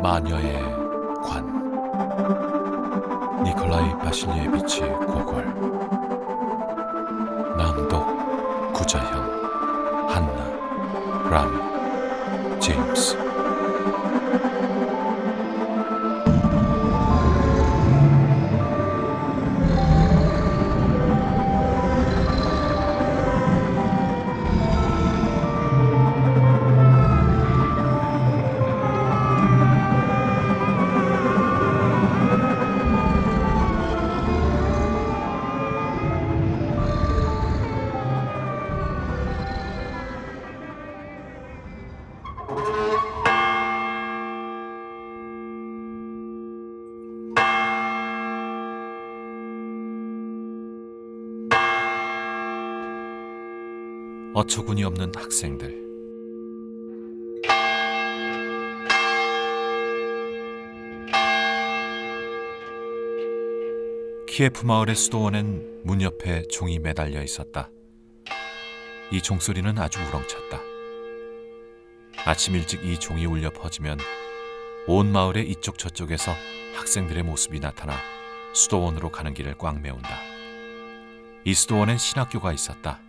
마녀의 관. 니콜라이 바실리에비치 고골. 낭독 구자형, 한나, 람, 제임스. 어처구니 없는 학생들. 키예프 마을의 수도원엔 문 옆에 종이 매달려 있었다. 이 종소리는 아주 우렁찼다. 아침 일찍 이 종이 울려 퍼지면 온 마을의 이쪽 저쪽에서 학생들의 모습이 나타나 수도원으로 가는 길을 꽉 메운다. 이 수도원엔 신학교가 있었다.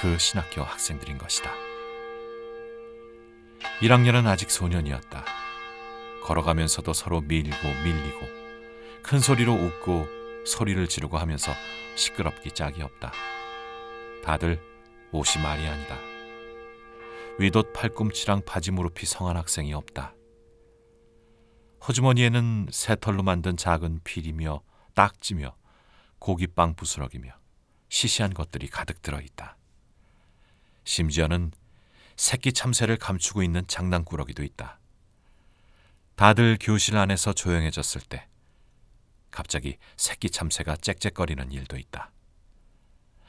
그 신학교 학생들인 것이다. 1학년은 아직 소년이었다. 걸어가면서도 서로 밀고 밀리고 큰 소리로 웃고 소리를 지르고 하면서 시끄럽기 짝이 없다. 다들 옷이 말이 아니다. 윗옷 팔꿈치랑 바지 무릎이 성한 학생이 없다. 호주머니에는 새털로 만든 작은 필이며 딱지며 고깃빵 부스러기며 시시한 것들이 가득 들어있다. 심지어는 새끼 참새를 감추고 있는 장난꾸러기도 있다. 다들 교실 안에서 조용해졌을 때 갑자기 새끼 참새가 짹짹거리는 일도 있다.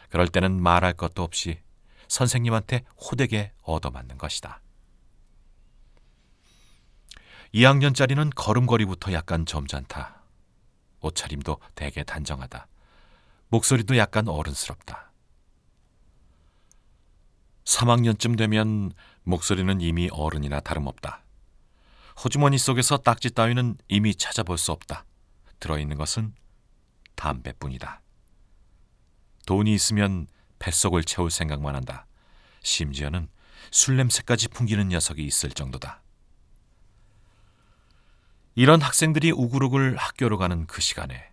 그럴 때는 말할 것도 없이 선생님한테 호되게 얻어맞는 것이다. 2학년짜리는 걸음걸이부터 약간 점잖다. 옷차림도 되게 단정하다. 목소리도 약간 어른스럽다. 3학년쯤 되면 목소리는 이미 어른이나 다름없다. 호주머니 속에서 딱지 따위는 이미 찾아볼 수 없다. 들어있는 것은 담배뿐이다. 돈이 있으면 뱃속을 채울 생각만 한다. 심지어는 술 냄새까지 풍기는 녀석이 있을 정도다. 이런 학생들이 우글우글 학교로 가는 그 시간에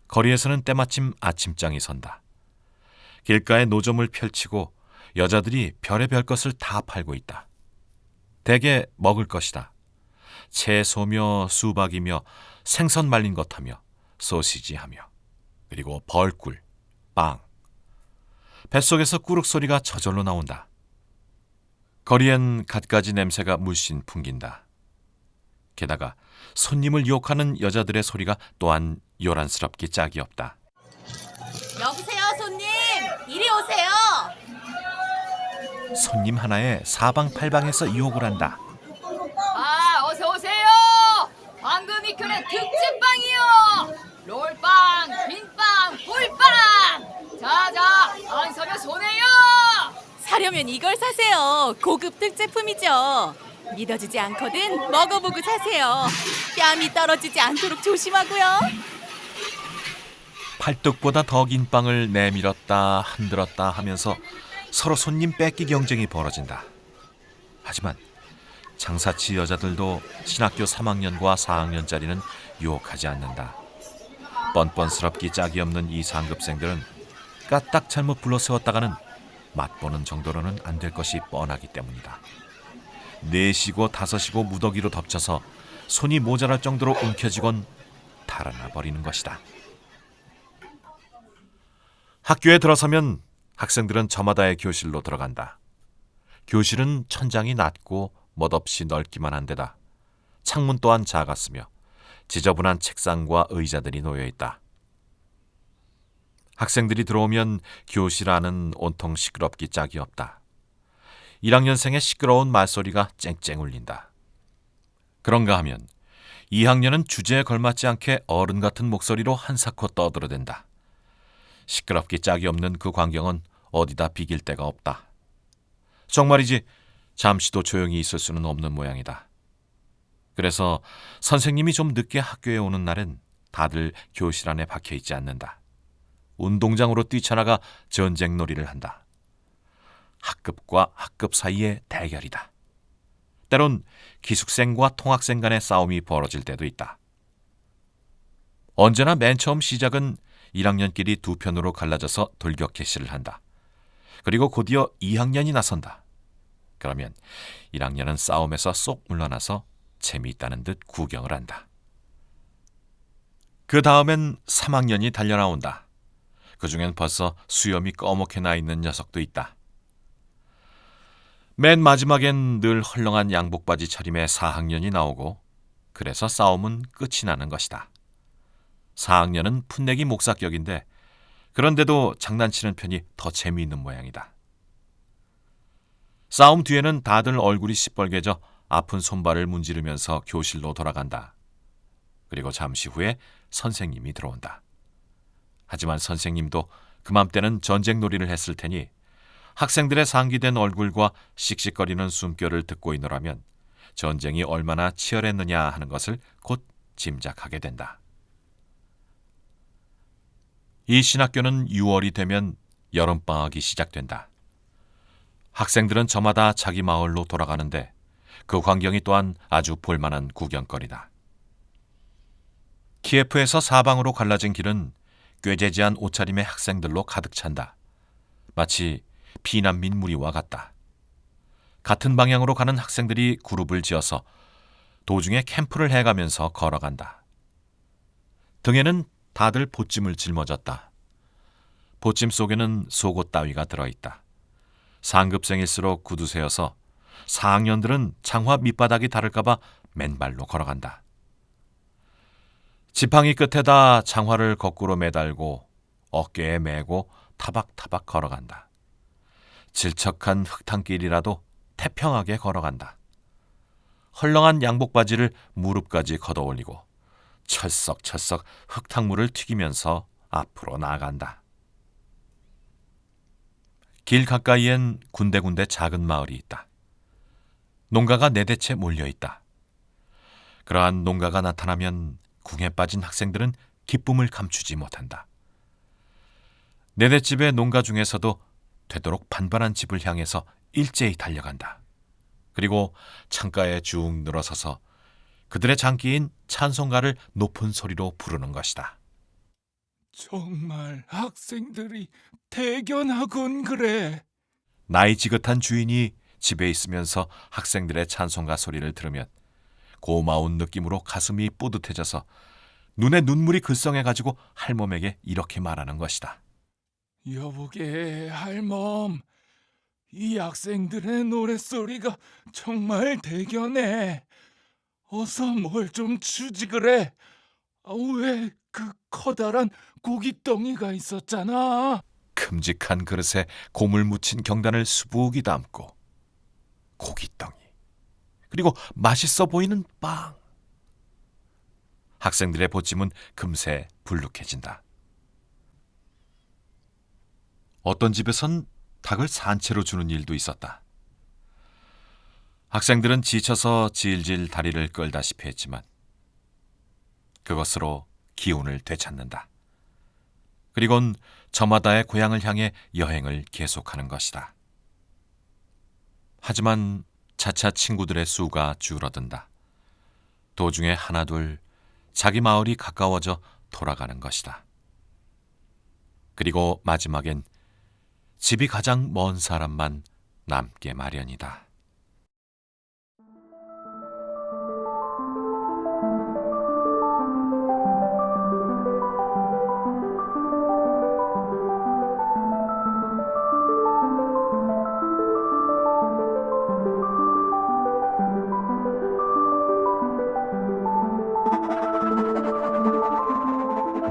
거리에서는 때마침 아침장이 선다. 길가에 노점을 펼치고 여자들이 별의별 것을 다 팔고 있다. 대개 먹을 것이다. 채소며 수박이며 생선 말린 것하며 소시지하며 그리고 벌꿀, 빵. 뱃속에서 꾸룩 소리가 저절로 나온다. 거리엔 갖가지 냄새가 물씬 풍긴다. 게다가 손님을 유혹하는 여자들의 소리가 또한 요란스럽기 짝이 없다. 여보세요, 손님. 이리 오세요. 손님 하나에 사방팔방에서 유혹을 한다. 어서 오세요. 방금 익혀낸 특집빵이요. 롤빵, 빈빵, 꿀빵. 자자, 안 사면 손해요. 사려면 이걸 사세요. 고급 특제품이죠. 믿어지지 않거든 먹어보고 사세요. 뺨이 떨어지지 않도록 조심하고요. 팔뚝보다 더 긴 빵을 내밀었다 흔들었다 하면서 서로 손님 뺏기 경쟁이 벌어진다. 하지만 장사치 여자들도 신학교 3학년과 4학년짜리는 유혹하지 않는다. 뻔뻔스럽기 짝이 없는 이 상급생들은 까딱 잘못 불러세웠다가는 맛보는 정도로는 안 될 것이 뻔하기 때문이다. 4시고 5시고 무더기로 덮쳐서 손이 모자랄 정도로 움켜쥐곤 달아나 버리는 것이다. 학교에 들어서면 학생들은 저마다의 교실로 들어간다. 교실은 천장이 낮고 멋없이 넓기만 한 데다 창문 또한 작았으며 지저분한 책상과 의자들이 놓여있다. 학생들이 들어오면 교실 안은 온통 시끄럽기 짝이 없다. 1학년생의 시끄러운 말소리가 쨍쨍 울린다. 그런가 하면 2학년은 주제에 걸맞지 않게 어른 같은 목소리로 한사코 떠들어댄다. 시끄럽기 짝이 없는 그 광경은 어디다 비길 데가 없다. 정말이지 잠시도 조용히 있을 수는 없는 모양이다. 그래서 선생님이 좀 늦게 학교에 오는 날엔 다들 교실 안에 박혀 있지 않는다. 운동장으로 뛰쳐나가 전쟁놀이를 한다. 학급과 학급 사이의 대결이다. 때론 기숙생과 통학생 간의 싸움이 벌어질 때도 있다. 언제나 맨 처음 시작은 1학년끼리 두 편으로 갈라져서 돌격 개시를 한다. 그리고 곧이어 2학년이 나선다. 그러면 1학년은 싸움에서 쏙 물러나서 재미있다는 듯 구경을 한다. 그 다음엔 3학년이 달려나온다. 그중엔 벌써 수염이 꺼멓게 나 있는 녀석도 있다. 맨 마지막엔 늘 헐렁한 양복바지 차림의 4학년이 나오고 그래서 싸움은 끝이 나는 것이다. 4학년은 풋내기 목사격인데 그런데도 장난치는 편이 더 재미있는 모양이다. 싸움 뒤에는 다들 얼굴이 시뻘개져 아픈 손발을 문지르면서 교실로 돌아간다. 그리고 잠시 후에 선생님이 들어온다. 하지만 선생님도 그맘때는 전쟁놀이를 했을 테니 학생들의 상기된 얼굴과 씩씩거리는 숨결을 듣고 있노라면 전쟁이 얼마나 치열했느냐 하는 것을 곧 짐작하게 된다. 이 신학교는 6월이 되면 여름방학이 시작된다. 학생들은 저마다 자기 마을로 돌아가는데 그 광경이 또한 아주 볼만한 구경거리다. 키예프에서 사방으로 갈라진 길은 꾀재지한 옷차림의 학생들로 가득 찬다. 마치 피난민 무리와 같다. 같은 방향으로 가는 학생들이 그룹을 지어서 도중에 캠프를 해가면서 걸어간다. 등에는 다들 보찜을 짊어졌다. 보찜 속에는 속옷 따위가 들어있다. 상급생일수록 구두쇠여서 4학년들은 장화 밑바닥이 닳을까봐 맨발로 걸어간다. 지팡이 끝에다 장화를 거꾸로 매달고 어깨에 메고 타박타박 걸어간다. 질척한 흙탕길이라도 태평하게 걸어간다. 헐렁한 양복바지를 무릎까지 걷어올리고 철썩철썩 흙탕물을 튀기면서 앞으로 나아간다. 길 가까이엔 군데군데 작은 마을이 있다. 농가가 네대째 몰려있다. 그러한 농가가 나타나면 궁에 빠진 학생들은 기쁨을 감추지 못한다. 네대집의 농가 중에서도 되도록 반반한 집을 향해서 일제히 달려간다. 그리고 창가에 쭉 늘어서서 그들의 장기인 찬송가를 높은 소리로 부르는 것이다. 정말 학생들이 대견하군 그래. 나이 지긋한 주인이 집에 있으면서 학생들의 찬송가 소리를 들으면 고마운 느낌으로 가슴이 뿌듯해져서 눈에 눈물이 글썽해가지고 할멈에게 이렇게 말하는 것이다. 여보게 할멈, 이 학생들의 노랫소리가 정말 대견해. 어서 뭘 좀 주지 그래. 왜 그 커다란 고깃덩이가 있었잖아. 큼직한 그릇에 고물 묻힌 경단을 수북이 담고 고깃덩이 그리고 맛있어 보이는 빵. 학생들의 보찜은 금세 불룩해진다. 어떤 집에선 닭을 산채로 주는 일도 있었다. 학생들은 지쳐서 질질 다리를 끌다시피 했지만 그것으로 기운을 되찾는다. 그리곤 저마다의 고향을 향해 여행을 계속하는 것이다. 하지만 차차 친구들의 수가 줄어든다. 도중에 하나둘 자기 마을이 가까워져 돌아가는 것이다. 그리고 마지막엔 집이 가장 먼 사람만 남게 마련이다.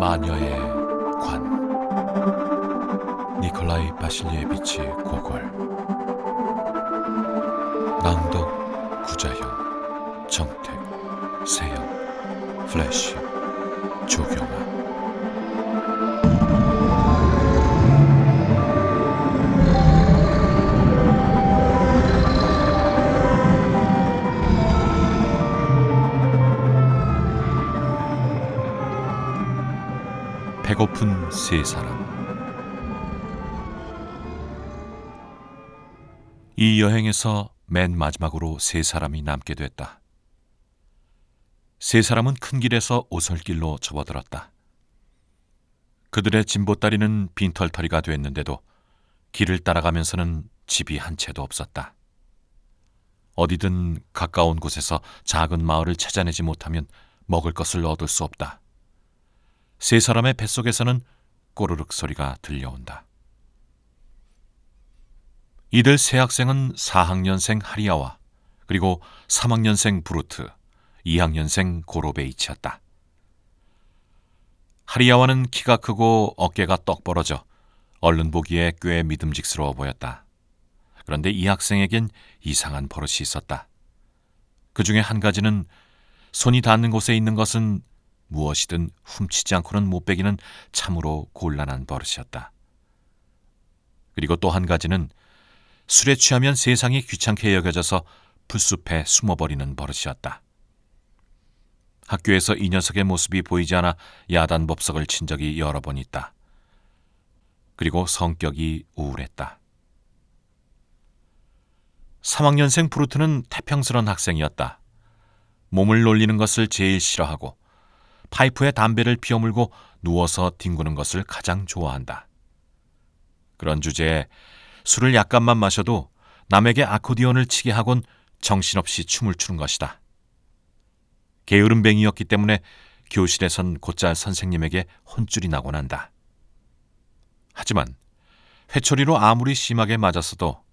마녀의 관 니콜라이 바실리에비치 고골 낭독 구자현 정택 세영 플래시 조경아 배고픈 세 사람. 이 여행에서 맨 마지막으로 세 사람이 남게 됐다. 세 사람은 큰 길에서 오솔길로 접어들었다. 그들의 진보다리는 빈털터리가 됐는데도 길을 따라가면서는 집이 한 채도 없었다. 어디든 가까운 곳에서 작은 마을을 찾아내지 못하면 먹을 것을 얻을 수 없다. 세 사람의 뱃속에서는 꼬르륵 소리가 들려온다. 이들 세 학생은 4학년생 하리아와 그리고 3학년생 브루트, 2학년생 고로베이치였다. 하리아와는 키가 크고 어깨가 떡 벌어져 얼른 보기에 꽤 믿음직스러워 보였다. 그런데 이 학생에겐 이상한 버릇이 있었다. 그 중에 한 가지는 손이 닿는 곳에 있는 것은 무엇이든 훔치지 않고는 못 빼기는 참으로 곤란한 버릇이었다. 그리고 또 한 가지는 술에 취하면 세상이 귀찮게 여겨져서 풀숲에 숨어버리는 버릇이었다. 학교에서 이 녀석의 모습이 보이지 않아 야단법석을 친 적이 여러 번 있다. 그리고 성격이 우울했다. 3학년생 브루트는 태평스런 학생이었다. 몸을 놀리는 것을 제일 싫어하고 파이프에 담배를 피워물고 누워서 뒹구는 것을 가장 좋아한다. 그런 주제에 술을 약간만 마셔도 남에게 아코디언을 치게 하곤 정신없이 춤을 추는 것이다. 게으름뱅이였기 때문에 교실에선 곧잘 선생님에게 혼쭐이 나곤 한다. 하지만 회초리로 아무리 심하게 맞았어도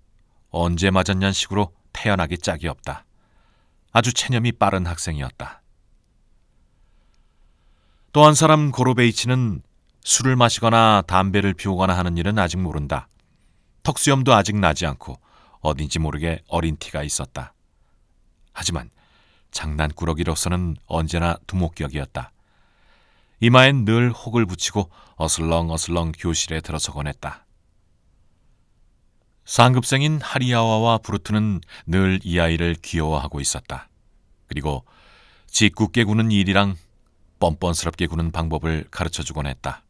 언제 맞았냐는 식으로 태연하기 짝이 없다. 아주 체념이 빠른 학생이었다. 또 한 사람 고로베이치는 술을 마시거나 담배를 피우거나 하는 일은 아직 모른다. 턱수염도 아직 나지 않고 어딘지 모르게 어린 티가 있었다. 하지만 장난꾸러기로서는 언제나 두목격이었다. 이마엔 늘 혹을 붙이고 어슬렁어슬렁 교실에 들어서곤 했다. 상급생인 하리아와와 브루트는 늘 이 아이를 귀여워하고 있었다. 그리고 짓궂게 구는 일이랑 뻔뻔스럽게 구는 방법을 가르쳐주곤 했다.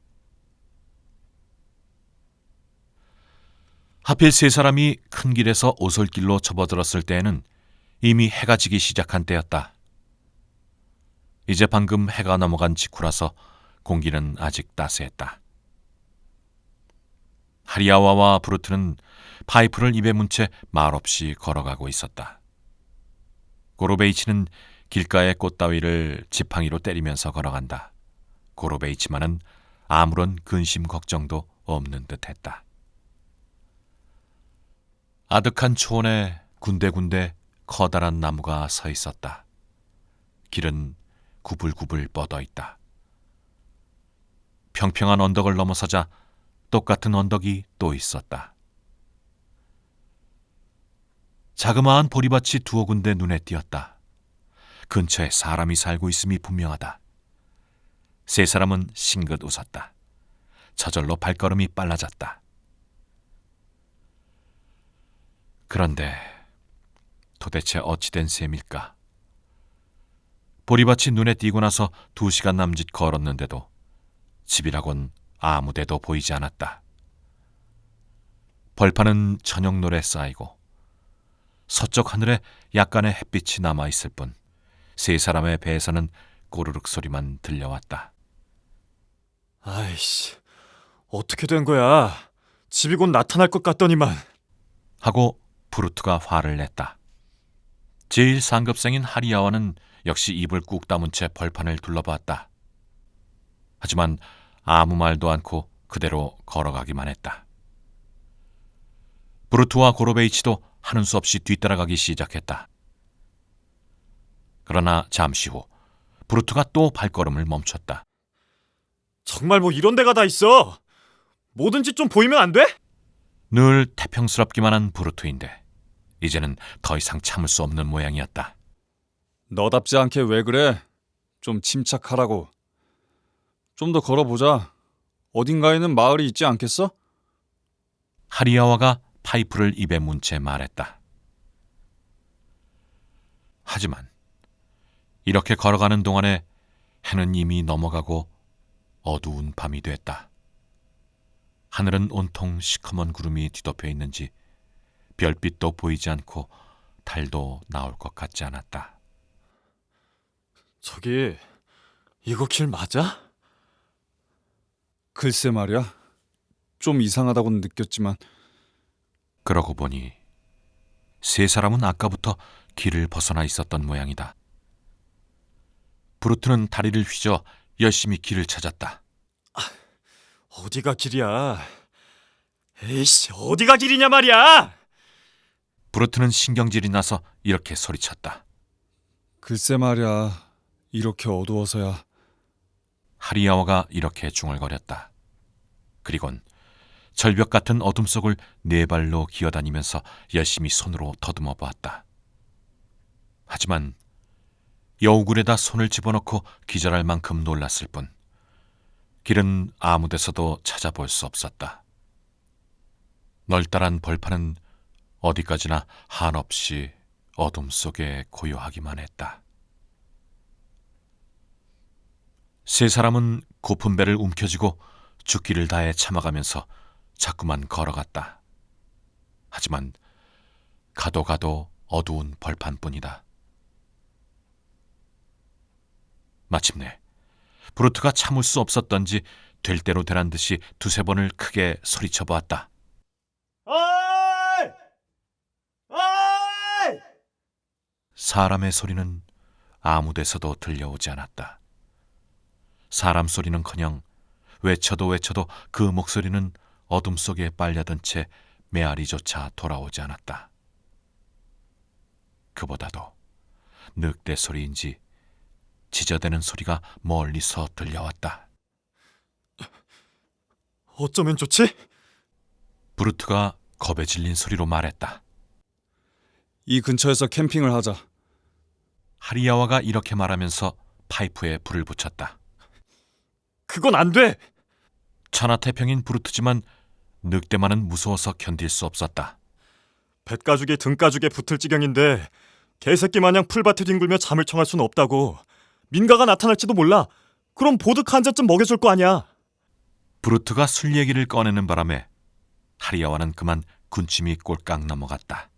하필 세 사람이 큰 길에서 오솔길로 접어들었을 때에는 이미 해가 지기 시작한 때였다. 이제 방금 해가 넘어간 직후라서 공기는 아직 따스했다. 하리아와와 브루트는 파이프를 입에 문 채 말없이 걸어가고 있었다. 고로베이치는 길가의 꽃 따위를 지팡이로 때리면서 걸어간다. 고로베이치만은 아무런 근심 걱정도 없는 듯했다. 아득한 초원에 군데군데 커다란 나무가 서 있었다. 길은 구불구불 뻗어 있다. 평평한 언덕을 넘어서자 똑같은 언덕이 또 있었다. 자그마한 보리밭이 두어 군데 눈에 띄었다. 근처에 사람이 살고 있음이 분명하다. 세 사람은 싱긋 웃었다. 저절로 발걸음이 빨라졌다. 그런데 도대체 어찌된 셈일까? 보리밭이 눈에 띄고 나서 2시간 남짓 걸었는데도 집이라곤 아무 데도 보이지 않았다. 벌판은 저녁 노래 쌓이고 서쪽 하늘에 약간의 햇빛이 남아있을 뿐 세 사람의 배에서는 꼬르륵 소리만 들려왔다. 아이씨, 어떻게 된 거야? 집이 곧 나타날 것 같더니만. 하고 브루트가 화를 냈다. 제일 상급생인 하리아와는 역시 입을 꾹 다문 채 벌판을 둘러봤다. 하지만 아무 말도 않고 그대로 걸어가기만 했다. 브루트와 고로베이치도 하는 수 없이 뒤따라가기 시작했다. 그러나 잠시 후 브루트가 또 발걸음을 멈췄다. 정말 뭐 이런 데가 다 있어. 뭐든지 좀 보이면 안 돼? 늘 태평스럽기만 한 브루트인데 이제는 더 이상 참을 수 없는 모양이었다. 너답지 않게 왜 그래? 좀 침착하라고. 좀 더 걸어보자. 어딘가에는 마을이 있지 않겠어? 하리아와가 파이프를 입에 문 채 말했다. 하지만 이렇게 걸어가는 동안에 해는 이미 넘어가고 어두운 밤이 됐다. 하늘은 온통 시커먼 구름이 뒤덮여 있는지 별빛도 보이지 않고 달도 나올 것 같지 않았다. 저기 이거 길 맞아? 글쎄 말이야. 좀 이상하다고는 느꼈지만 그러고 보니 세 사람은 아까부터 길을 벗어나 있었던 모양이다. 브루트는 다리를 휘저 열심히 길을 찾았다. 어디가 길이야? 에이씨, 어디가 길이냐 말이야! 브루트는 신경질이 나서 이렇게 소리쳤다. 글쎄 말이야. 이렇게 어두워서야. 하리야와가 이렇게 중얼거렸다. 그리곤 절벽 같은 어둠 속을 네 발로 기어다니면서 열심히 손으로 더듬어 보았다. 하지만 여우굴에다 손을 집어넣고 기절할 만큼 놀랐을 뿐 길은 아무 데서도 찾아볼 수 없었다. 널따란 벌판은 어디까지나 한없이 어둠 속에 고요하기만 했다. 세 사람은 고픈 배를 움켜쥐고 죽기를 다해 참아가면서 자꾸만 걸어갔다. 하지만 가도 어두운 벌판뿐이다. 마침내 브루트가 참을 수 없었던지 될 대로 되란 듯이 두세 번을 크게 소리쳐 보았다. 어이! 어이! 사람의 소리는 아무 데서도 들려오지 않았다. 사람 소리는커녕 외쳐도 그 목소리는 어둠 속에 빨려든 채 메아리조차 돌아오지 않았다. 그보다도 늑대 소리인지 지저대는 소리가 멀리서 들려왔다. 어쩌면 좋지? 브루트가 겁에 질린 소리로 말했다. 이 근처에서 캠핑을 하자. 하리야와가 이렇게 말하면서 파이프에 불을 붙였다. 그건 안 돼! 천하태평인 브루트지만 늑대만은 무서워서 견딜 수 없었다. 뱃가죽이 등가죽에 붙을 지경인데 개새끼 마냥 풀밭에 뒹굴며 잠을 청할 수는 없다고. 민가가 나타날지도 몰라. 그럼 보드카 한 잔쯤 먹여줄 거 아니야. 브루트가 술 얘기를 꺼내는 바람에 하리야와는 그만 군침이 꼴깍 넘어갔다.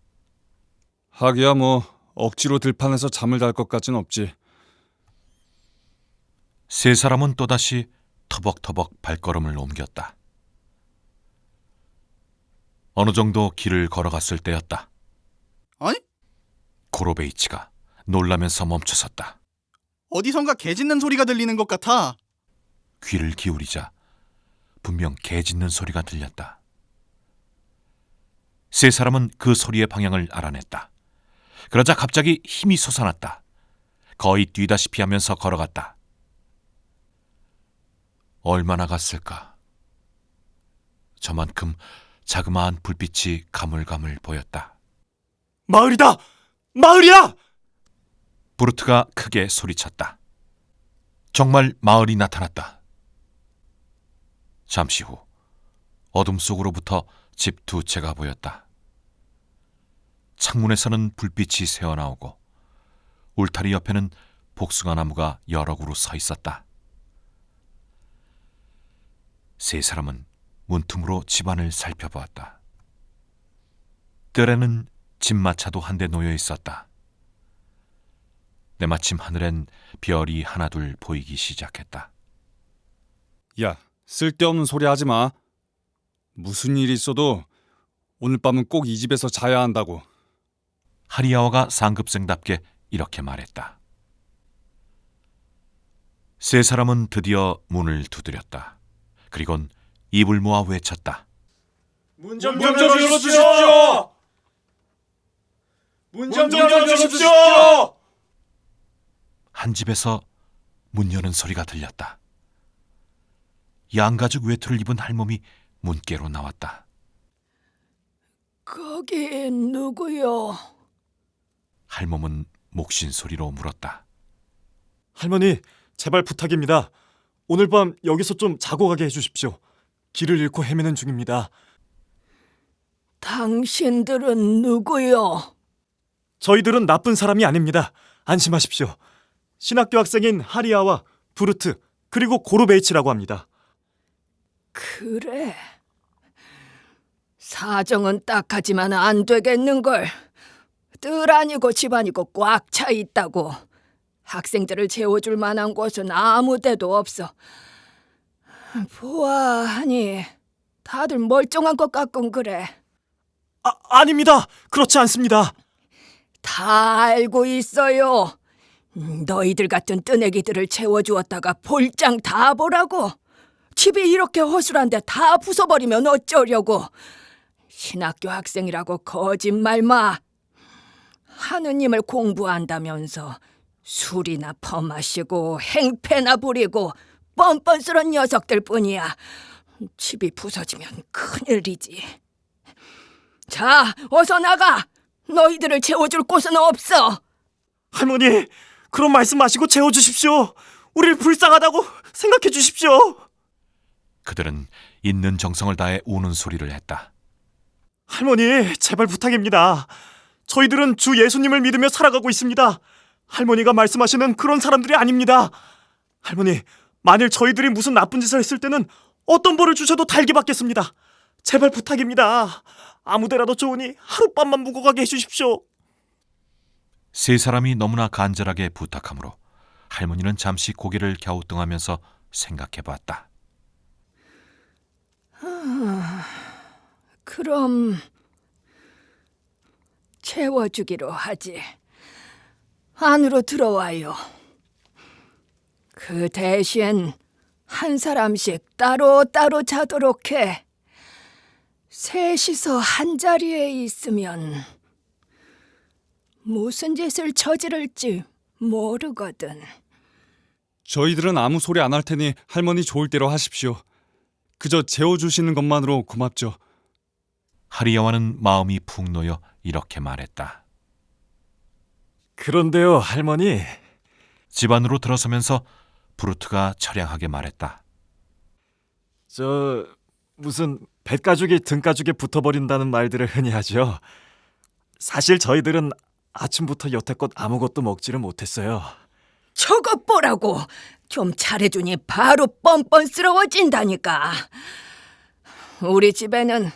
하기야 뭐 억지로 들판에서 잠을 잘 것 같진 없지. 세 사람은 또다시 터벅터벅 발걸음을 옮겼다. 어느 정도 길을 걸어갔을 때였다. 아니? 고로베이치가 놀라면서 멈춰섰다. 어디선가 개 짖는 소리가 들리는 것 같아. 귀를 기울이자 분명 개 짖는 소리가 들렸다. 세 사람은 그 소리의 방향을 알아냈다. 그러자 갑자기 힘이 솟아났다. 거의 뛰다시피 하면서 걸어갔다. 얼마나 갔을까? 저만큼 자그마한 불빛이 가물가물 보였다. 마을이다! 마을이야! 브루트가 크게 소리쳤다. 정말 마을이 나타났다. 잠시 후 어둠 속으로부터 집 두 채가 보였다. 창문에서는 불빛이 새어나오고 울타리 옆에는 복숭아 나무가 여러 그루 서 있었다. 세 사람은 문틈으로 집안을 살펴보았다. 뜰에는 집마차도 한 대 놓여 있었다. 때마침 하늘엔 별이 하나둘 보이기 시작했다. 야, 쓸데없는 소리 하지 마. 무슨 일이 있어도 오늘 밤은 꼭 이 집에서 자야 한다고. 하리야와가 상급생답게 이렇게 말했다. 세 사람은 드디어 문을 두드렸다. 그리곤 입을 모아 외쳤다. 문 좀 열어주십시오! 문 좀 열어주십시오! 한 집에서 문 여는 소리가 들렸다. 양가죽 외투를 입은 할멈이 문께로 나왔다. 거기 누구요? 할멈은 목신 소리로 물었다. 할머니, 제발 부탁입니다. 오늘 밤 여기서 좀 자고 가게 해주십시오. 길을 잃고 헤매는 중입니다. 당신들은 누구요? 저희들은 나쁜 사람이 아닙니다. 안심하십시오. 신학교 학생인 하리아와 브루트, 그리고 고르베이치라고 합니다. 그래. 사정은 딱하지만 안 되겠는걸. 뜰 아니고 집 아니고 꽉 차 있다고. 학생들을 재워줄 만한 곳은 아무 데도 없어. 보아하니 다들 멀쩡한 것 같군 그래. 아닙니다. 그렇지 않습니다. 다 알고 있어요. 너희들 같은 뜨내기들을 채워주었다가 볼장 다 보라고. 집이 이렇게 허술한데 다 부숴버리면 어쩌려고. 신학교 학생이라고 거짓말 마. 하느님을 공부한다면서 술이나 퍼마시고 행패나 부리고 뻔뻔스런 녀석들 뿐이야. 집이 부서지면 큰일이지. 자, 어서 나가. 너희들을 채워줄 곳은 없어. 할머니, 그런 말씀 마시고 재워주십시오. 우리를 불쌍하다고 생각해 주십시오. 그들은 있는 정성을 다해 우는 소리를 했다. 할머니, 제발 부탁입니다. 저희들은 주 예수님을 믿으며 살아가고 있습니다. 할머니가 말씀하시는 그런 사람들이 아닙니다. 할머니, 만일 저희들이 무슨 나쁜 짓을 했을 때는 어떤 벌을 주셔도 달게 받겠습니다. 제발 부탁입니다. 아무데라도 좋으니 하룻밤만 묵어 가게 해주십시오. 세 사람이 너무나 간절하게 부탁하므로 할머니는 잠시 고개를 갸우뚱하면서 생각해봤다. 그럼 채워주기로 하지. 안으로 들어와요. 그 대신 한 사람씩 따로따로 자도록 해. 셋이서 한 자리에 있으면 무슨 짓을 저지를지 모르거든. 저희들은 아무 소리 안 할 테니 할머니 좋을 대로 하십시오. 그저 재워주시는 것만으로 고맙죠. 하리야와는 마음이 푹 놓여 이렇게 말했다. 그런데요, 할머니. 집 안으로 들어서면서 브루트가 처량하게 말했다. 무슨 뱃가죽이 등가죽에 붙어버린다는 말들을 흔히 하죠. 사실 저희들은 아침부터 여태껏 아무것도 먹지를 못했어요. 저것 보라고. 좀 잘해주니 바로 뻔뻔스러워진다니까. 우리 집에는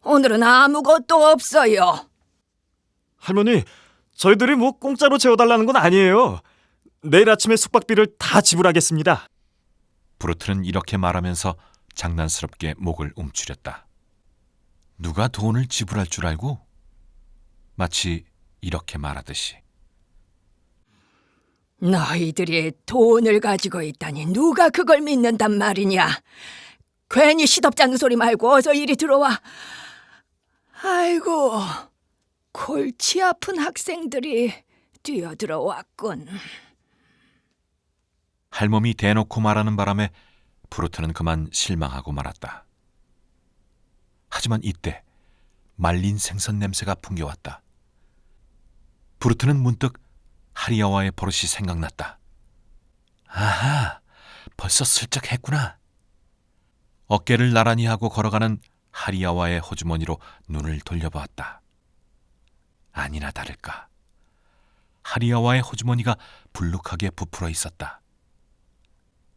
오늘은 아무것도 없어요. 할머니, 저희들이 뭐 공짜로 재워달라는 건 아니에요. 내일 아침에 숙박비를 다 지불하겠습니다. 브루트는 이렇게 말하면서 장난스럽게 목을 움츠렸다. 누가 돈을 지불할 줄 알고? 마치 이렇게 말하듯이. 너희들이 돈을 가지고 있다니 누가 그걸 믿는단 말이냐. 괜히 시덥지 않은 소리 말고 어서 이리 들어와. 아이고, 골치 아픈 학생들이 뛰어들어왔군. 할멈이 대놓고 말하는 바람에 브루트는 그만 실망하고 말았다. 하지만 이때 말린 생선 냄새가 풍겨왔다. 브루트는 문득 하리야와의 버릇이 생각났다. 아하, 벌써 슬쩍 했구나. 어깨를 나란히 하고 걸어가는 하리야와의 호주머니로 눈을 돌려보았다. 아니나 다를까. 하리야와의 호주머니가 불룩하게 부풀어 있었다.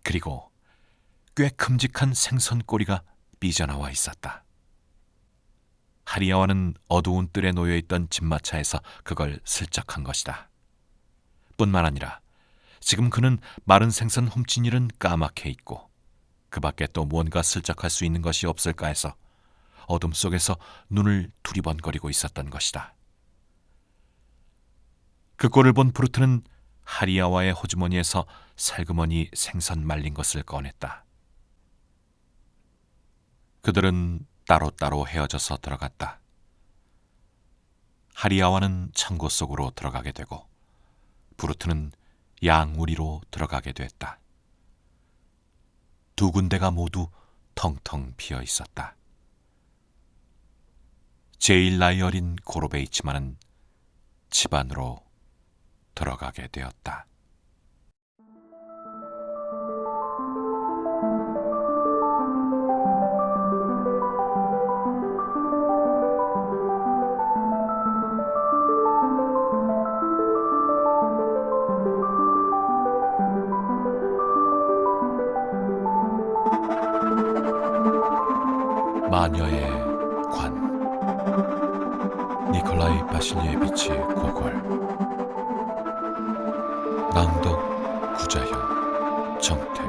그리고 꽤 큼직한 생선 꼬리가 삐져나와 있었다. 하리야와는 어두운 뜰에 놓여있던 집마차에서 그걸 슬쩍 한 것이다. 뿐만 아니라 지금 그는 마른 생선 훔친 일은 까맣게 잊고 그 밖에 또 무언가 슬쩍할 수 있는 것이 없을까 해서 어둠 속에서 눈을 두리번거리고 있었던 것이다. 그 꼴을 본 브루트는 하리야와의 호주머니에서 살그머니 생선 말린 것을 꺼냈다. 그들은 따로따로 헤어져서 들어갔다. 하리야와는 창고 속으로 들어가게 되고 브루트는 양우리로 들어가게 됐다. 두 군데가 모두 텅텅 비어 있었다. 제일 나이 어린 고로베이치만은 집 안으로 들어가게 되었다. 니콜라이 바실리에비치 고골. 낭독 구자현, 정택.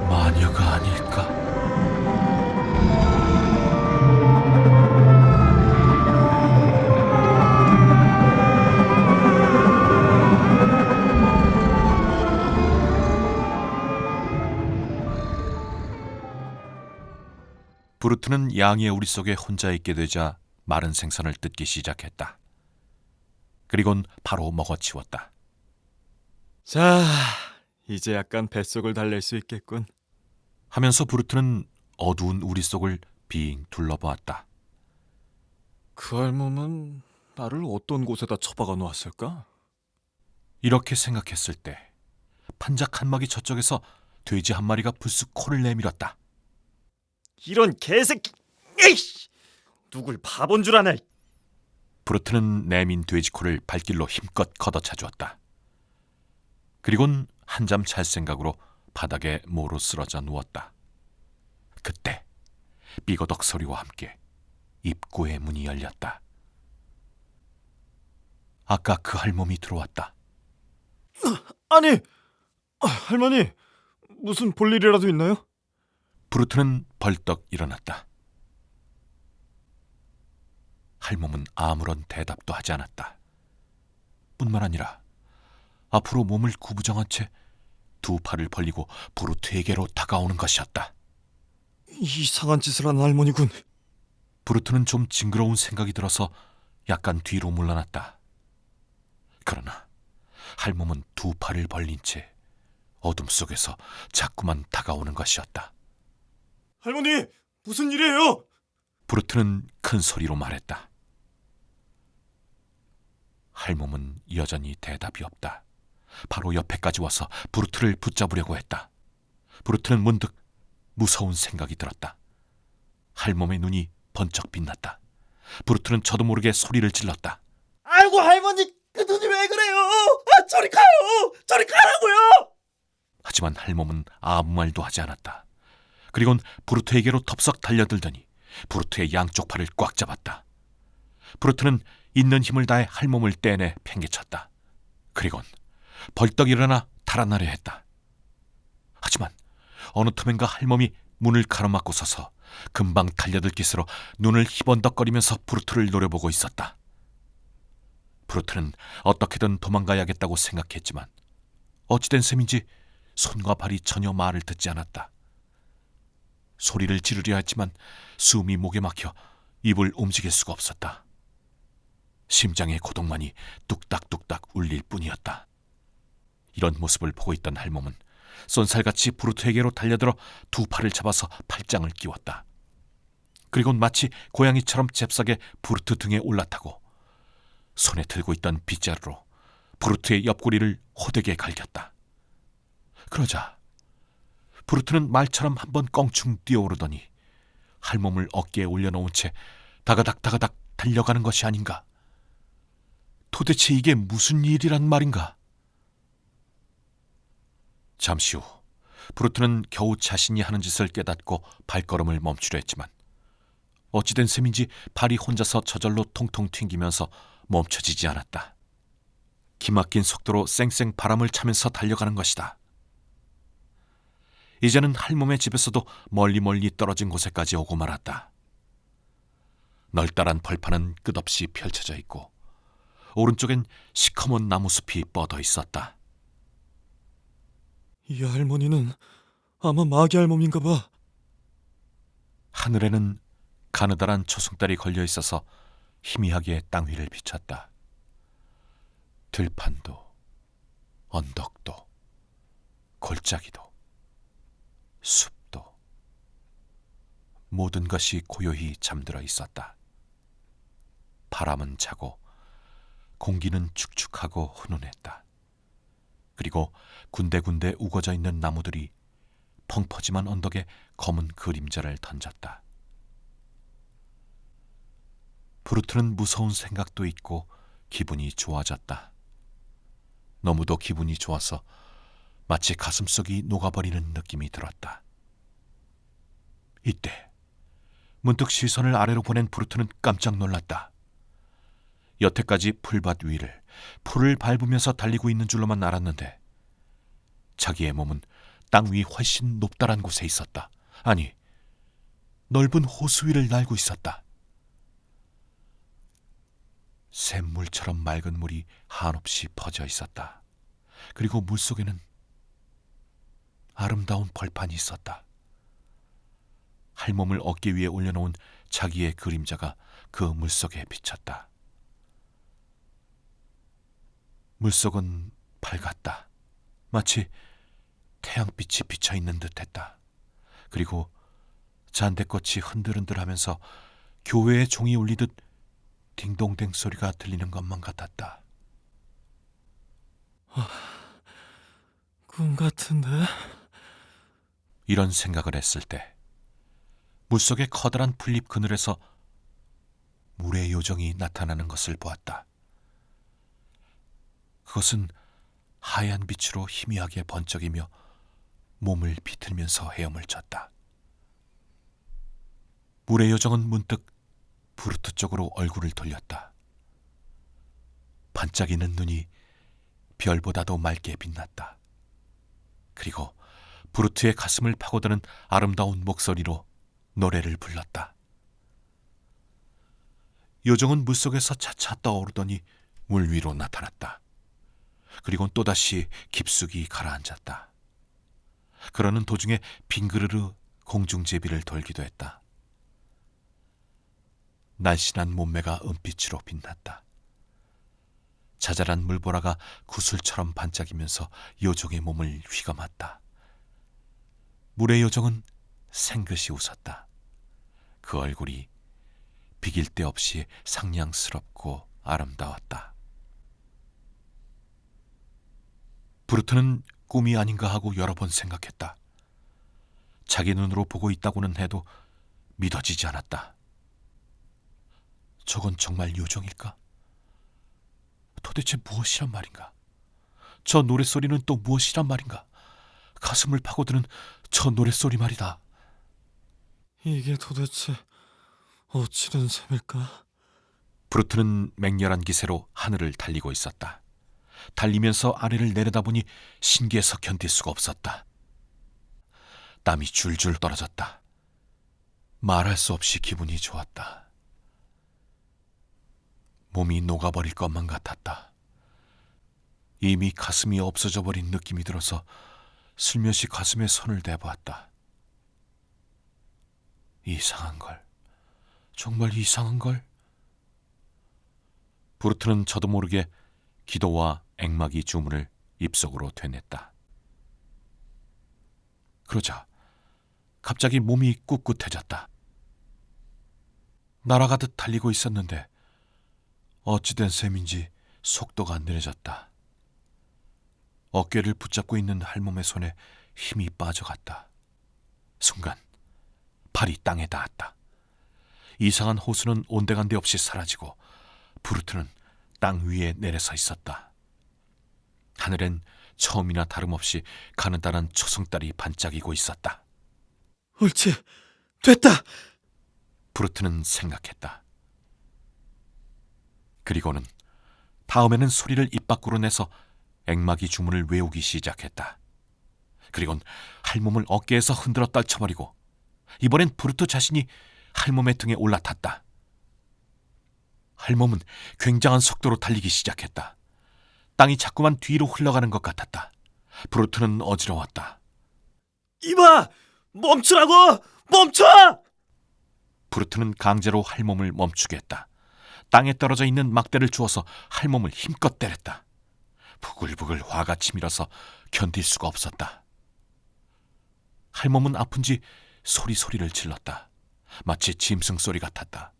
마녀가 아닐까? 브루트는 양의 우리 속에 혼자 있게 되자 마른 생선을 뜯기 시작했다. 그리곤 바로 먹어치웠다. 자, 이제 약간 뱃속을 달랠 수 있겠군. 하면서 브루트는 어두운 우리 속을 빙 둘러보았다. 그 할멈은 나를 어떤 곳에다 처박아 놓았을까? 이렇게 생각했을 때 판자 칸막이 저쪽에서 돼지 한 마리가 불쑥 코를 내밀었다. 이런 개새끼! 에이씨! 누굴 바본 줄 아나? 브루트는 내민 돼지 코를 발길로 힘껏 걷어차 주었다. 그리곤 한잠 잘 생각으로 바닥에 모로 쓰러져 누웠다. 그때 삐거덕 소리와 함께 입구의 문이 열렸다. 아까 그 할멈이 들어왔다. 아니, 할머니, 무슨 볼일이라도 있나요? 브루트는 벌떡 일어났다. 할멈은 아무런 대답도 하지 않았다. 뿐만 아니라 앞으로 몸을 구부정한 채 두 팔을 벌리고 브루트에게로 다가오는 것이었다. 이상한 짓을 한 할머니군. 브루트는 좀 징그러운 생각이 들어서 약간 뒤로 물러났다. 그러나 할멈은 두 팔을 벌린 채 어둠 속에서 자꾸만 다가오는 것이었다. 할머니, 무슨 일이에요? 브루트는 큰 소리로 말했다. 할멈은 여전히 대답이 없다. 바로 옆에까지 와서 브루트를 붙잡으려고 했다. 브루트는 문득 무서운 생각이 들었다. 할멈의 눈이 번쩍 빛났다. 브루트는 저도 모르게 소리를 질렀다. 아이고 할머니, 그 눈이 왜 그래요? 저리 가요! 저리 가라고요! 하지만 할멈은 아무 말도 하지 않았다. 그리곤 브루트에게로 덥석 달려들더니 브루트의 양쪽 팔을 꽉 잡았다. 브루트는 있는 힘을 다해 할멈을 떼내 팽개쳤다. 그리곤 벌떡 일어나 달아나려 했다. 하지만 어느 틈엔가 할멈이 문을 가로막고 서서 금방 달려들 기세로 눈을 희번덕거리면서 브루트를 노려보고 있었다. 브루트는 어떻게든 도망가야겠다고 생각했지만 어찌된 셈인지 손과 발이 전혀 말을 듣지 않았다. 소리를 지르려 했지만 숨이 목에 막혀 입을 움직일 수가 없었다. 심장의 고동만이 뚝딱뚝딱 울릴 뿐이었다. 이런 모습을 보고 있던 할멈은 쏜살같이 브루트에게로 달려들어 두 팔을 잡아서 팔짱을 끼웠다. 그리곤 마치 고양이처럼 잽싸게 브루트 등에 올라타고 손에 들고 있던 빗자루로 브루트의 옆구리를 호되게 갈겼다. 그러자 브루트는 말처럼 한번 껑충 뛰어오르더니 할멈을 어깨에 올려놓은 채 다가닥 달려가는 것이 아닌가. 도대체 이게 무슨 일이란 말인가? 잠시 후 브루트는 겨우 자신이 하는 짓을 깨닫고 발걸음을 멈추려 했지만 어찌된 셈인지 발이 혼자서 저절로 통통 튕기면서 멈춰지지 않았다. 기막힌 속도로 쌩쌩 바람을 차면서 달려가는 것이다. 이제는 할멈의 집에서도 멀리 떨어진 곳에까지 오고 말았다. 널따란 벌판은 끝없이 펼쳐져 있고 오른쪽엔 시커먼 나무숲이 뻗어 있었다. 이 할머니는 아마 마귀 할멈인가 봐. 하늘에는 가느다란 초승달이 걸려 있어서 희미하게 땅 위를 비쳤다. 들판도, 언덕도, 골짜기도, 숲도, 모든 것이 고요히 잠들어 있었다. 바람은 차고 공기는 축축하고 훈훈했다. 그리고 군데군데 우거져 있는 나무들이 펑퍼짐한 언덕에 검은 그림자를 던졌다. 브루트는 무서운 생각도 있고 기분이 좋아졌다. 너무도 기분이 좋아서 마치 가슴속이 녹아버리는 느낌이 들었다. 이때 문득 시선을 아래로 보낸 브루트는 깜짝 놀랐다. 여태까지 풀밭 위를 풀을 밟으면서 달리고 있는 줄로만 알았는데 자기의 몸은 땅 위 훨씬 높다란 곳에 있었다. 아니, 넓은 호수 위를 날고 있었다. 샘물처럼 맑은 물이 한없이 퍼져 있었다. 그리고 물속에는 아름다운 벌판이 있었다. 할몸을 어깨 위에 올려놓은 자기의 그림자가 그 물속에 비쳤다. 물속은 밝았다. 마치 태양빛이 비쳐있는 듯했다. 그리고 잔대꽃이 흔들흔들하면서 교회의 종이 울리듯 딩동댕 소리가 들리는 것만 같았다. 꿈 같은데? 이런 생각을 했을 때 물속의 커다란 풀잎 그늘에서 물의 요정이 나타나는 것을 보았다. 그것은 하얀 빛으로 희미하게 번쩍이며 몸을 비틀면서 헤엄을 쳤다. 물의 요정은 문득 브루트 쪽으로 얼굴을 돌렸다. 반짝이는 눈이 별보다도 맑게 빛났다. 그리고 브루트의 가슴을 파고드는 아름다운 목소리로 노래를 불렀다. 요정은 물속에서 차차 떠오르더니 물 위로 나타났다. 그리고 또다시 깊숙이 가라앉았다. 그러는 도중에 빙그르르 공중제비를 돌기도 했다. 날씬한 몸매가 은빛으로 빛났다. 자잘한 물보라가 구슬처럼 반짝이면서 요정의 몸을 휘감았다. 물의 요정은 생긋이 웃었다. 그 얼굴이 비길 데 없이 상냥스럽고 아름다웠다. 브루트는 꿈이 아닌가 하고 여러 번 생각했다. 자기 눈으로 보고 있다고는 해도 믿어지지 않았다. 저건 정말 요정일까? 도대체 무엇이란 말인가? 저 노랫소리는 또 무엇이란 말인가? 가슴을 파고드는 저 노랫소리 말이다. 이게 도대체 어찌된 셈일까? 브루트는 맹렬한 기세로 하늘을 달리고 있었다. 달리면서 아래를 내려다보니 신기해서 견딜 수가 없었다. 땀이 줄줄 떨어졌다. 말할 수 없이 기분이 좋았다. 몸이 녹아버릴 것만 같았다. 이미 가슴이 없어져 버린 느낌이 들어서 슬며시 가슴에 손을 대보았다. 이상한걸. 정말 이상한걸. 브루트는 저도 모르게 기도와 앵마기 주문을 입속으로 되냈다. 그러자 갑자기 몸이 꿋꿋해졌다. 날아가듯 달리고 있었는데 어찌된 셈인지 속도가 느려졌다. 어깨를 붙잡고 있는 할멈의 손에 힘이 빠져갔다. 순간 발이 땅에 닿았다. 이상한 호수는 온데간데 없이 사라지고 브루트는 땅 위에 내려서 있었다. 하늘엔 처음이나 다름없이 가느다란 초승달이 반짝이고 있었다. 옳지, 됐다! 브루트는 생각했다. 그리고는 다음에는 소리를 입 밖으로 내서 앵마기 주문을 외우기 시작했다. 그리곤 할멈을 어깨에서 흔들어 떨쳐버리고 이번엔 브루트 자신이 할멈의 등에 올라탔다. 할멈은 굉장한 속도로 달리기 시작했다. 땅이 자꾸만 뒤로 흘러가는 것 같았다. 브루트는 어지러웠다. 이봐! 멈추라고! 멈춰! 브루트는 강제로 할멈을 멈추게 했다. 땅에 떨어져 있는 막대를 주워서 할멈을 힘껏 때렸다. 부글부글 화가 치밀어서 견딜 수가 없었다. 할멈은 아픈지 소리를 질렀다. 마치 짐승 소리 같았다.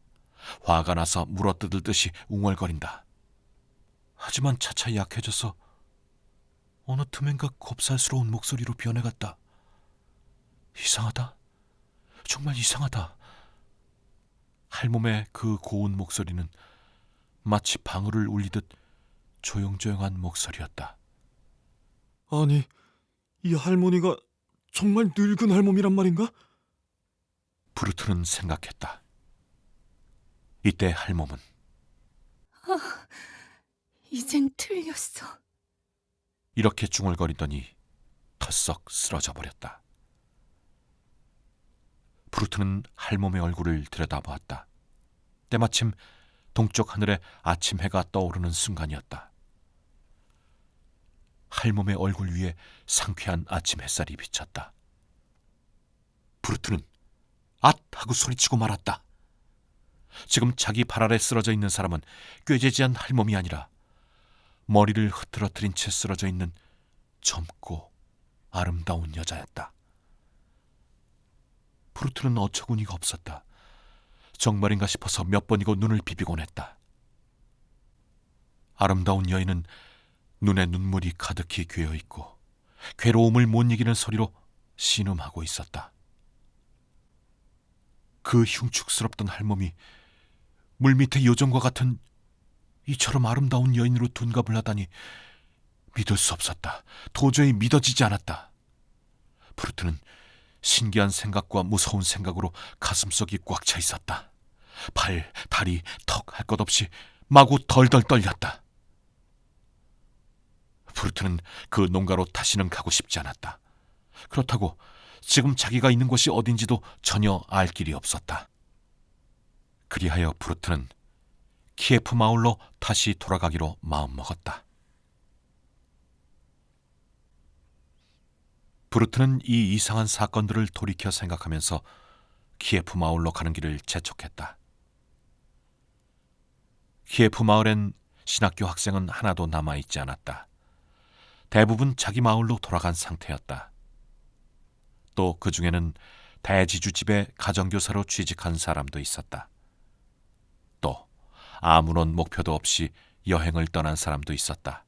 화가 나서 물어뜯을 듯이 웅얼거린다. 하지만 차차 약해져서 어느 틈엔가 곱살스러운 목소리로 변해갔다. 이상하다. 정말 이상하다. 할멈의 그 고운 목소리는 마치 방울을 울리듯 조용조용한 목소리였다. 아니, 이 할머니가 정말 늙은 할멈이란 말인가? 브루트는 생각했다. 이때 할멈은 이젠 틀렸어. 이렇게 중얼거리더니 털썩 쓰러져 버렸다. 브루트는 할멈의 얼굴을 들여다보았다. 때마침 동쪽 하늘에 아침 해가 떠오르는 순간이었다. 할멈의 얼굴 위에 상쾌한 아침 햇살이 비쳤다. 브루트는 앗! 하고 소리치고 말았다. 지금 자기 발 아래 쓰러져 있는 사람은 꾀재지한 할멈이 아니라 머리를 흐트러뜨린 채 쓰러져 있는 젊고 아름다운 여자였다. 브루트는 어처구니가 없었다. 정말인가 싶어서 몇 번이고 눈을 비비곤 했다. 아름다운 여인은 눈에 눈물이 가득히 괴어있고 괴로움을 못 이기는 소리로 신음하고 있었다. 그 흉측스럽던 할멈이 물밑의 요정과 같은 이처럼 아름다운 여인으로 둔갑을 하다니 믿을 수 없었다. 도저히 믿어지지 않았다. 브루트는 신기한 생각과 무서운 생각으로 가슴속이 꽉 차 있었다. 발, 다리, 턱 할 것 없이 마구 덜덜 떨렸다. 브루트는 그 농가로 다시는 가고 싶지 않았다. 그렇다고 지금 자기가 있는 곳이 어딘지도 전혀 알 길이 없었다. 그리하여 브루트는 키예프 마을로 다시 돌아가기로 마음먹었다. 브루트는 이 이상한 사건들을 돌이켜 생각하면서 키예프 마을로 가는 길을 재촉했다. 키예프 마을엔 신학교 학생은 하나도 남아있지 않았다. 대부분 자기 마을로 돌아간 상태였다. 또 그 중에는 대지주 집에 가정교사로 취직한 사람도 있었다. 또 아무런 목표도 없이 여행을 떠난 사람도 있었다.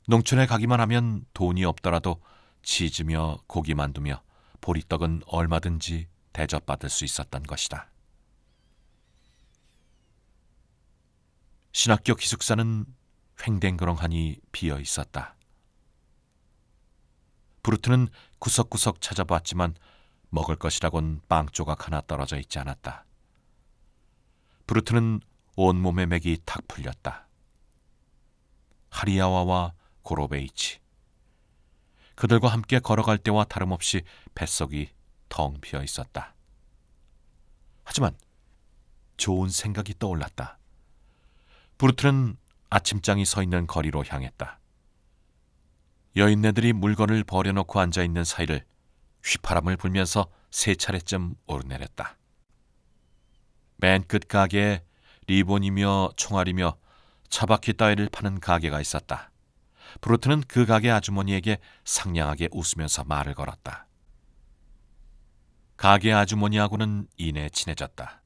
농촌에 가기만 하면 돈이 없더라도 치즈며 고기 만두며 보리떡은 얼마든지 대접받을 수 있었던 것이다. 신학교 기숙사는 횡댕그렁하니 비어 있었다. 브루트는 구석구석 찾아봤지만 먹을 것이라곤 빵 조각 하나 떨어져 있지 않았다. 브루트는 온몸에 맥이 탁 풀렸다. 하리아와와 고로베이치, 그들과 함께 걸어갈 때와 다름없이 뱃속이 텅 비어 있었다. 하지만 좋은 생각이 떠올랐다. 브루트는 아침장이 서 있는 거리로 향했다. 여인네들이 물건을 버려놓고 앉아있는 사이를 휘파람을 불면서 3차례쯤 오르내렸다. 맨 끝 가게에 리본이며 총알이며 차바퀴 따위를 파는 가게가 있었다. 브루트는 그 가게 아주머니에게 상냥하게 웃으면서 말을 걸었다. 가게 아주머니하고는 이내 친해졌다.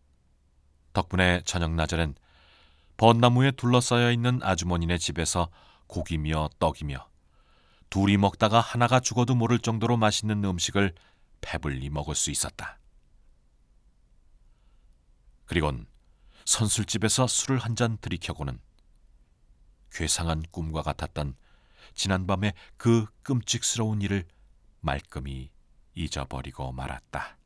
덕분에 저녁 나절엔 벚나무에 둘러싸여 있는 아주머니네 집에서 고기며 떡이며 둘이 먹다가 하나가 죽어도 모를 정도로 맛있는 음식을 배불리 먹을 수 있었다. 그리곤 선술집에서 술을 한 잔 들이켜고는 괴상한 꿈과 같았던 지난밤의 그 끔찍스러운 일을 말끔히 잊어버리고 말았다.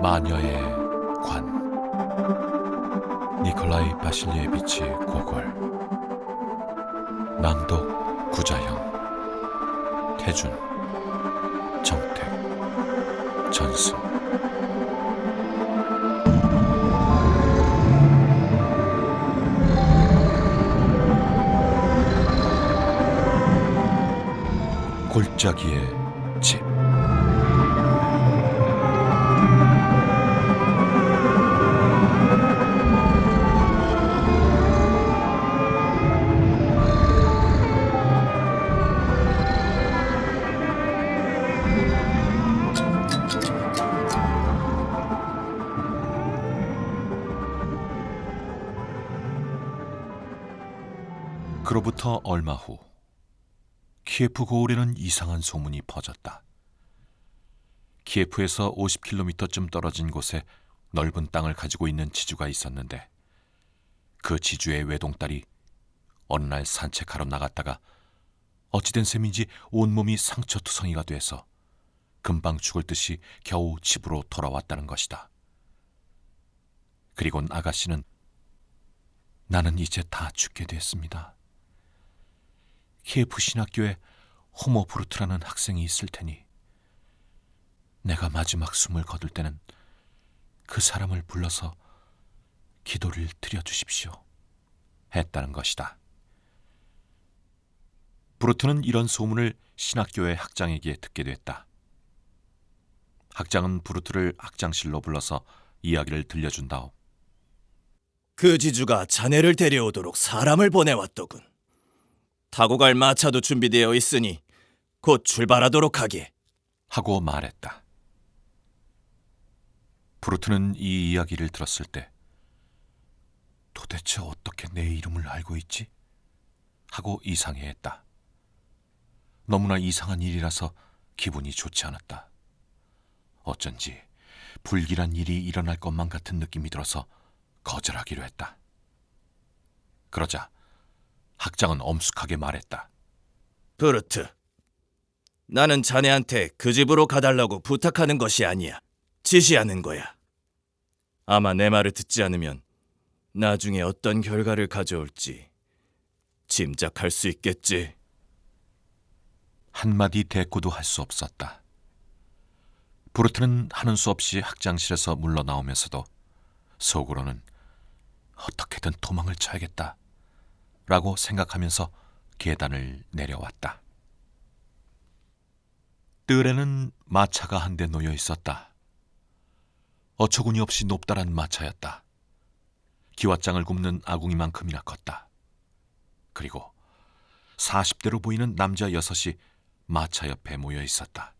마녀의 관, 니콜라이 바실리에비치 고골. 낭독 구자형, 태준, 정택, 전수. 골짜기의 집. 그로부터 얼마 후 키예프 고을에는 이상한 소문이 퍼졌다. 키예프에서 50km쯤 떨어진 곳에 넓은 땅을 가지고 있는 지주가 있었는데 그 지주의 외동딸이 어느 날 산책하러 나갔다가 어찌된 셈인지 온몸이 상처투성이가 돼서 금방 죽을 듯이 겨우 집으로 돌아왔다는 것이다. 그리곤 아가씨는 나는 이제 다 죽게 됐습니다. 키예프 신학교에 호모 브루트라는 학생이 있을 테니 내가 마지막 숨을 거둘 때는 그 사람을 불러서 기도를 드려주십시오. 했다는 것이다. 브루트는 이런 소문을 신학교의 학장에게 듣게 됐다. 학장은 브루트를 학장실로 불러서 이야기를 들려준 다음 그 지주가 자네를 데려오도록 사람을 보내왔더군. 타고 갈 마차도 준비되어 있으니 곧 출발하도록 하게. 하고 말했다. 브루트는 이 이야기를 들었을 때 도대체 어떻게 내 이름을 알고 있지? 하고 이상해했다. 너무나 이상한 일이라서 기분이 좋지 않았다. 어쩐지 불길한 일이 일어날 것만 같은 느낌이 들어서 거절하기로 했다. 그러자 학장은 엄숙하게 말했다. 브루트, 나는 자네한테 그 집으로 가달라고 부탁하는 것이 아니야. 지시하는 거야. 아마 내 말을 듣지 않으면 나중에 어떤 결과를 가져올지 짐작할 수 있겠지. 한마디 대꾸도 할 수 없었다. 브루트는 하는 수 없이 학장실에서 물러나오면서도 속으로는 어떻게든 도망을 쳐야겠다 라고 생각하면서 계단을 내려왔다. 뜰에는 마차가 한 대 놓여 있었다. 어처구니 없이 높다란 마차였다. 기왓장을 굽는 아궁이만큼이나 컸다. 그리고 40대로 보이는 남자 6이 마차 옆에 모여 있었다.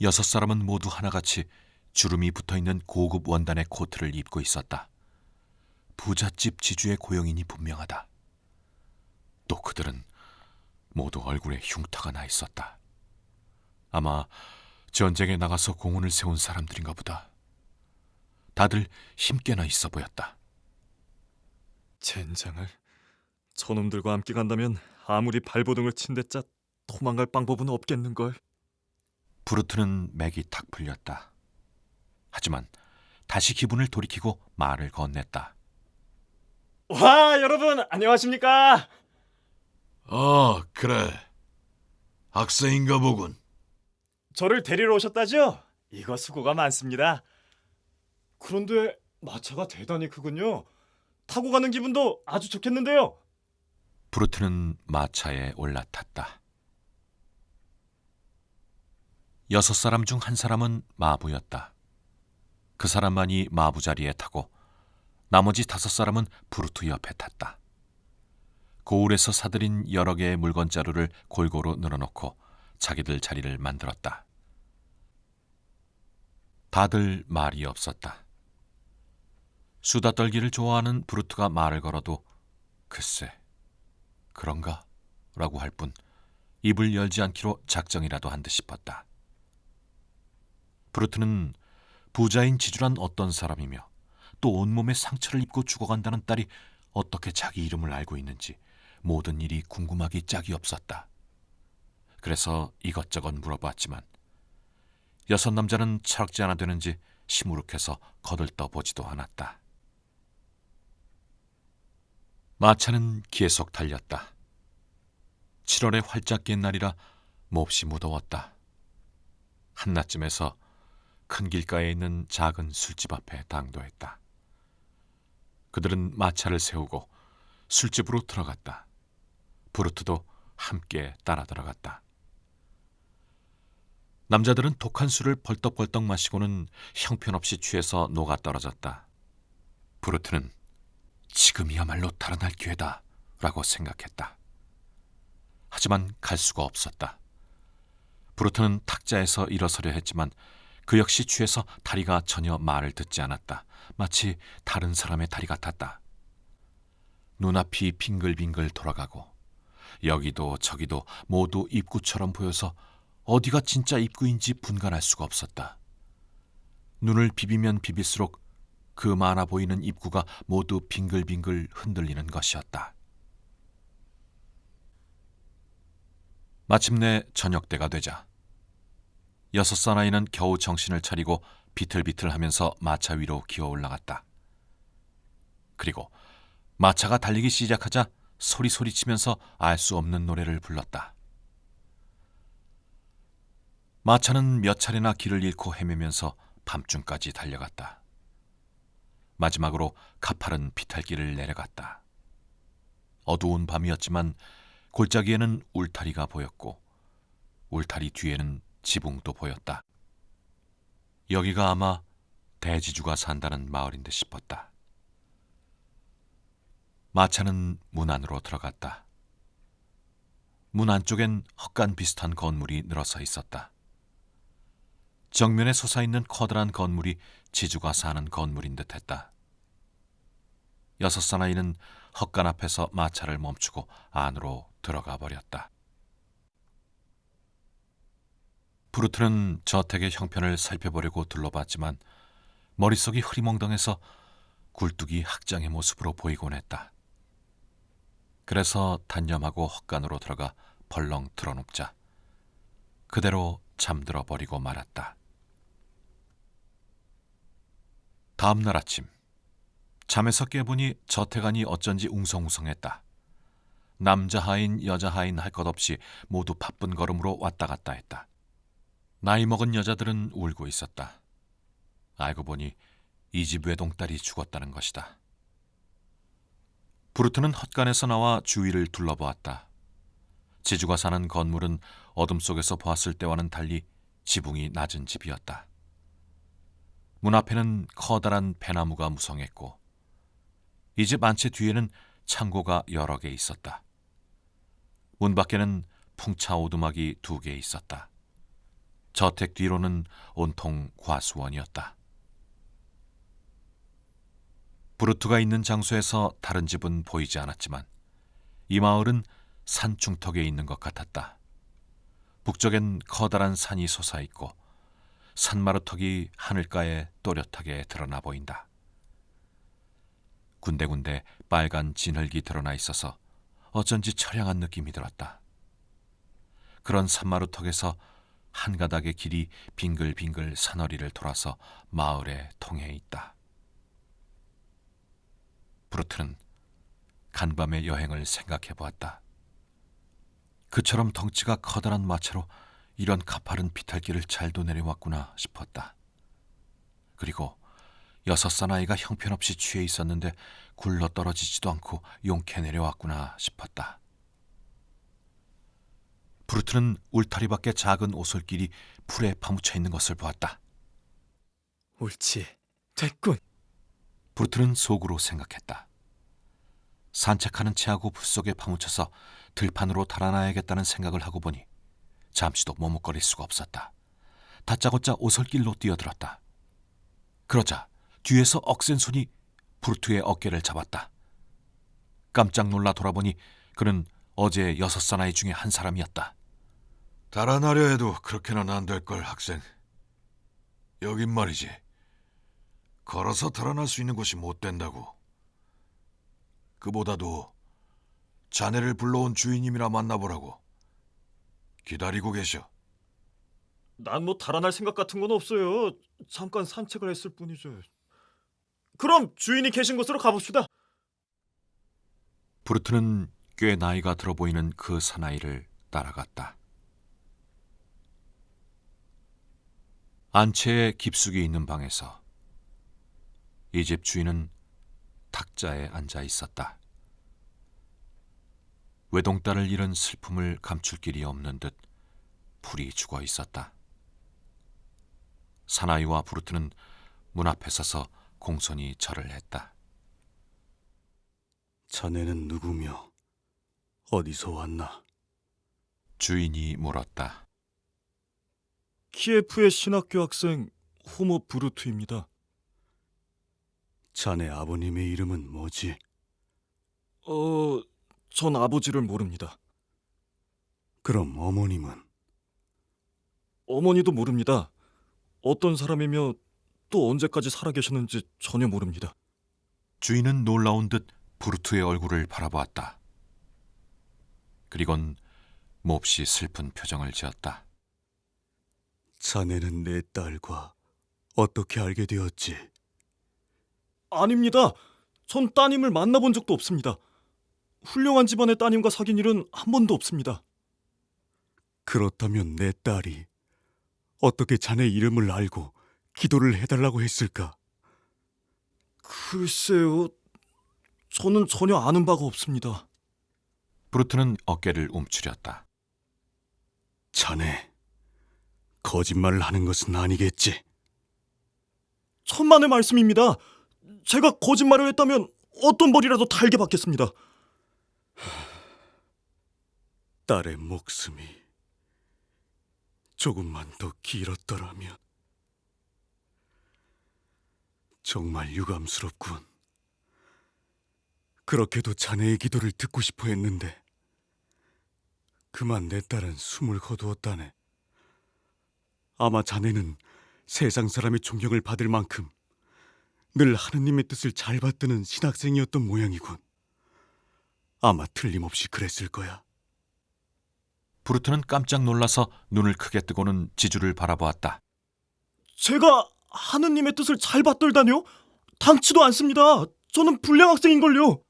6사람은 모두 하나같이 주름이 붙어있는 고급 원단의 코트를 입고 있었다. 부잣집 지주의 고용인이 분명하다. 또 그들은 모두 얼굴에 흉터가 나 있었다. 아마 전쟁에 나가서 공훈을 세운 사람들인가 보다. 다들 힘께나 있어 보였다. 젠장을. 저놈들과 함께 간다면 아무리 발버둥을 친댔자 도망갈 방법은 없겠는걸. 브루트는 맥이 탁 풀렸다. 하지만 다시 기분을 돌이키고 말을 건넸다. 와, 여러분 안녕하십니까? 그래. 학생인가 보군. 저를 데리러 오셨다죠? 이거 수고가 많습니다. 그런데 마차가 대단히 크군요. 타고 가는 기분도 아주 좋겠는데요. 브루트는 마차에 올라탔다. 6사람 중 한 사람은 마부였다. 그 사람만이 마부 자리에 타고 나머지 5사람은 브루트 옆에 탔다. 고을에서 사들인 여러 개의 물건자루를 골고루 늘어놓고 자기들 자리를 만들었다. 다들 말이 없었다. 수다 떨기를 좋아하는 브루트가 말을 걸어도 글쎄 그런가? 라고 할 뿐 입을 열지 않기로 작정이라도 한 듯 싶었다. 브루트는 부자인 지주란 어떤 사람이며 또 온몸에 상처를 입고 죽어간다는 딸이 어떻게 자기 이름을 알고 있는지 모든 일이 궁금하기 짝이 없었다. 그래서 이것저것 물어봤지만 6 남자는 철학지 하나 되는지 시무룩해서 거들떠보지도 않았다. 마차는 계속 달렸다. 7월의 활짝 갠 날이라 몹시 무더웠다. 한낮쯤에서 큰 길가에 있는 작은 술집 앞에 당도했다. 그들은 마차를 세우고 술집으로 들어갔다. 브루트도 함께 따라 들어갔다. 남자들은 독한 술을 벌떡벌떡 마시고는 형편없이 취해서 녹아떨어졌다. 브루트는 지금이야말로 달아날 기회다 라고 생각했다. 하지만 갈 수가 없었다. 브루트는 탁자에서 일어서려 했지만 그 역시 취해서 다리가 전혀 말을 듣지 않았다. 마치 다른 사람의 다리 같았다. 눈앞이 빙글빙글 돌아가고 여기도 저기도 모두 입구처럼 보여서 어디가 진짜 입구인지 분간할 수가 없었다. 눈을 비비면 비빌수록 그 많아 보이는 입구가 모두 빙글빙글 흔들리는 것이었다. 마침내 저녁 때가 되자 6 사나이는 겨우 정신을 차리고 비틀비틀하면서 마차 위로 기어 올라갔다. 그리고 마차가 달리기 시작하자 소리치면서 알 수 없는 노래를 불렀다. 마차는 몇 차례나 길을 잃고 헤매면서 밤중까지 달려갔다. 마지막으로 가파른 비탈길을 내려갔다. 어두운 밤이었지만 골짜기에는 울타리가 보였고 울타리 뒤에는 지붕도 보였다. 여기가 아마 대지주가 산다는 마을인 듯 싶었다. 마차는 문 안으로 들어갔다. 문 안쪽엔 헛간 비슷한 건물이 늘어서 있었다. 정면에 솟아있는 커다란 건물이 지주가 사는 건물인 듯했다. 6 사나이는 헛간 앞에서 마차를 멈추고 안으로 들어가 버렸다. 브루트는 저택의 형편을 살펴보려고 둘러봤지만 머릿속이 흐리멍덩해서 굴뚝이 학장의 모습으로 보이곤 했다. 그래서 단념하고 헛간으로 들어가 벌렁 드러눕자 그대로 잠들어 버리고 말았다. 다음 날 아침 잠에서 깨보니 저택 안이 어쩐지 웅성웅성했다. 남자 하인 여자 하인 할 것 없이 모두 바쁜 걸음으로 왔다 갔다 했다. 나이 먹은 여자들은 울고 있었다. 알고 보니 이 집 외동딸이 죽었다는 것이다. 브루트는 헛간에서 나와 주위를 둘러보았다. 지주가 사는 건물은 어둠 속에서 보았을 때와는 달리 지붕이 낮은 집이었다. 문 앞에는 커다란 배나무가 무성했고 이 집 안채 뒤에는 창고가 여러 개 있었다. 문 밖에는 풍차 오두막이 2개 있었다. 저택 뒤로는 온통 과수원이었다. 브루트가 있는 장소에서 다른 집은 보이지 않았지만 이 마을은 산 중턱에 있는 것 같았다. 북쪽엔 커다란 산이 솟아있고 산마루턱이 하늘가에 또렷하게 드러나 보인다. 군데군데 빨간 진흙이 드러나 있어서 어쩐지 처량한 느낌이 들었다. 그런 산마루턱에서 한 가닥의 길이 빙글빙글 산허리를 돌아서 마을에 통해 있다. 브루트는 간밤의 여행을 생각해 보았다. 그처럼 덩치가 커다란 마차로 이런 가파른 비탈길을 잘도 내려왔구나 싶었다. 그리고 6 사나이가 형편없이 취해 있었는데 굴러 떨어지지도 않고 용케 내려왔구나 싶었다. 브루트는 울타리 밖에 작은 오솔길이 풀에 파묻혀 있는 것을 보았다. 옳지, 됐군. 브루트는 속으로 생각했다. 산책하는 채하고 붓속에 파묻혀서 들판으로 달아나야겠다는 생각을 하고 보니 잠시도 머뭇거릴 수가 없었다. 다짜고짜 오솔길로 뛰어들었다. 그러자 뒤에서 억센 손이 브루트의 어깨를 잡았다. 깜짝 놀라 돌아보니 그는 어제 6 사나이 중에 한 사람이었다. 달아나려 해도 그렇게는 안 될걸, 학생. 여긴 말이지. 걸어서 달아날 수 있는 곳이 못 된다고. 그보다도 자네를 불러온 주인님이나 만나보라고. 기다리고 계셔. 난 뭐 달아날 생각 같은 건 없어요. 잠깐 산책을 했을 뿐이죠. 그럼 주인이 계신 곳으로 가봅시다. 브루트는 꽤 나이가 들어 보이는 그 사나이를 따라갔다. 안채에 깊숙이 있는 방에서 이 집 주인은 탁자에 앉아 있었다. 외동딸을 잃은 슬픔을 감출 길이 없는 듯 풀이 죽어 있었다. 사나이와 브루트는 문 앞에 서서 공손히 절을 했다. 자네는 누구며 어디서 왔나? 주인이 물었다. 키예프의 신학교 학생 호모 브루트입니다. 자네 아버님의 이름은 뭐지? 전 아버지를 모릅니다. 그럼 어머님은? 어머니도 모릅니다. 어떤 사람이며 또 언제까지 살아계셨는지 전혀 모릅니다. 주인은 놀라운 듯 부르트의 얼굴을 바라보았다. 그리곤 몹시 슬픈 표정을 지었다. 자네는 내 딸과 어떻게 알게 되었지? 아닙니다. 전 따님을 만나본 적도 없습니다. 훌륭한 집안의 따님과 사귄 일은 한 번도 없습니다. 그렇다면 내 딸이 어떻게 자네 이름을 알고 기도를 해달라고 했을까? 글쎄요, 저는 전혀 아는 바가 없습니다. 부르트는 어깨를 움츠렸다. 자네, 거짓말을 하는 것은 아니겠지? 천만의 말씀입니다. 제가 거짓말을 했다면 어떤 벌이라도 달게 받겠습니다. 딸의 목숨이 조금만 더 길었더라면. 정말 유감스럽군. 그렇게도 자네의 기도를 듣고 싶어 했는데 그만 내 딸은 숨을 거두었다네. 아마 자네는 세상 사람의 존경을 받을 만큼 늘 하느님의 뜻을 잘 받드는 신학생이었던 모양이군. 아마 틀림없이 그랬을 거야. 부르트는 깜짝 놀라서 눈을 크게 뜨고는 지주를 바라보았다. 제가 하느님의 뜻을 잘 받들다뇨? 당치도 않습니다. 저는 불량 학생인걸요.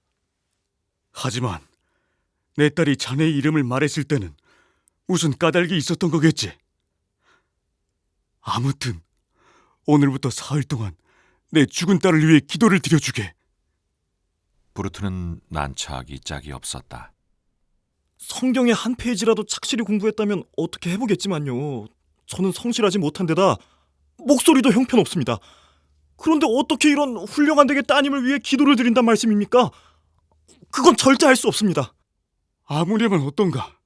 하지만 내 딸이 자네의 이름을 말했을 때는 무슨 까닭이 있었던 거겠지. 아무튼 오늘부터 사흘 동안 내 죽은 딸을 위해 기도를 드려주게. 부르트는 난처하기 짝이 없었다. 성경의 한 페이지라도 착실히 공부했다면 어떻게 해보겠지만요. 저는 성실하지 못한 데다 목소리도 형편없습니다. 그런데 어떻게 이런 훌륭한 댁의 따님을 위해 기도를 드린단 말씀입니까? 그건 절대 할 수 없습니다. 아무렴은 어떤가?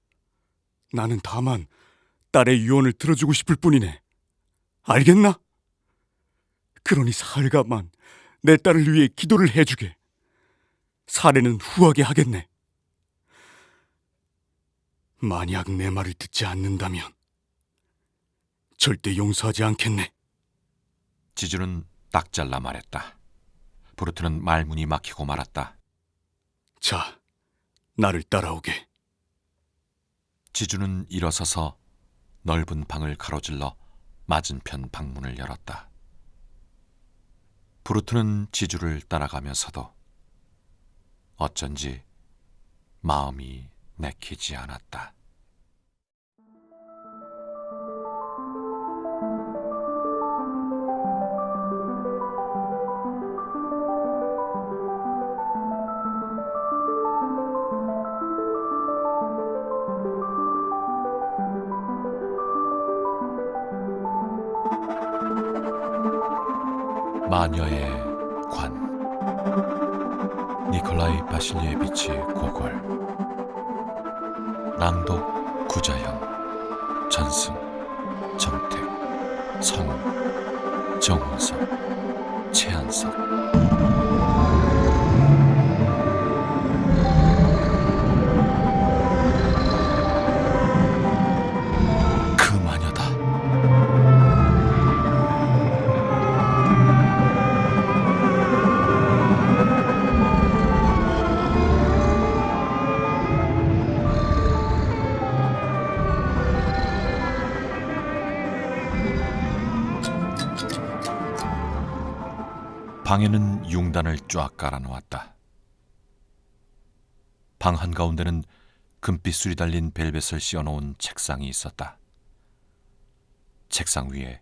나는 다만 딸의 유언을 들어주고 싶을 뿐이네. 알겠나? 그러니 사흘간만 내 딸을 위해 기도를 해주게. 사례는 후하게 하겠네. 만약 내 말을 듣지 않는다면 절대 용서하지 않겠네. 지주는 딱 잘라 말했다. 부르트는 말문이 막히고 말았다. 자, 나를 따라오게. 지주는 일어서서 넓은 방을 가로질러 맞은편 방문을 열었다. 부르트는 지주를 따라가면서도 어쩐지 마음이 내키지 않았다. 마녀의 관 니콜라이 바실리에비치 고골 낭독 구자형 전승 정택 성우 정훈석 최한석 그 마녀다. 방에는 융단을 쫙 깔아놓았다. 방 한가운데는 금빛술이 달린 벨벳을 씌워놓은 책상이 있었다. 책상 위에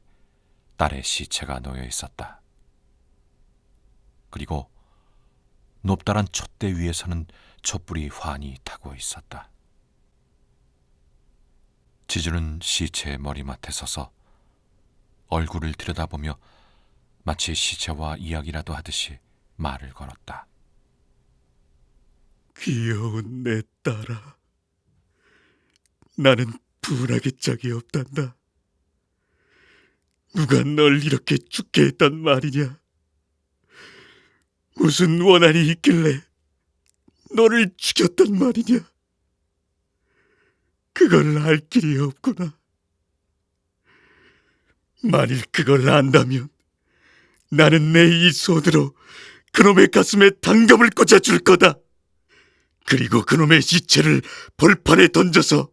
딸의 시체가 놓여 있었다. 그리고 높다란 촛대 위에서는 촛불이 환히 타고 있었다. 지주는 시체의 머리맡에 서서 얼굴을 들여다보며 마치 시체와 이야기라도 하듯이 말을 걸었다. 귀여운 내 딸아, 나는 분하게 짝이 없단다. 누가 널 이렇게 죽게 했단 말이냐? 무슨 원한이 있길래 너를 죽였단 말이냐? 그걸 알 길이 없구나. 만일 그걸 안다면 나는 내 이 손으로 그놈의 가슴에 당금을 꽂아줄 거다. 그리고 그놈의 시체를 벌판에 던져서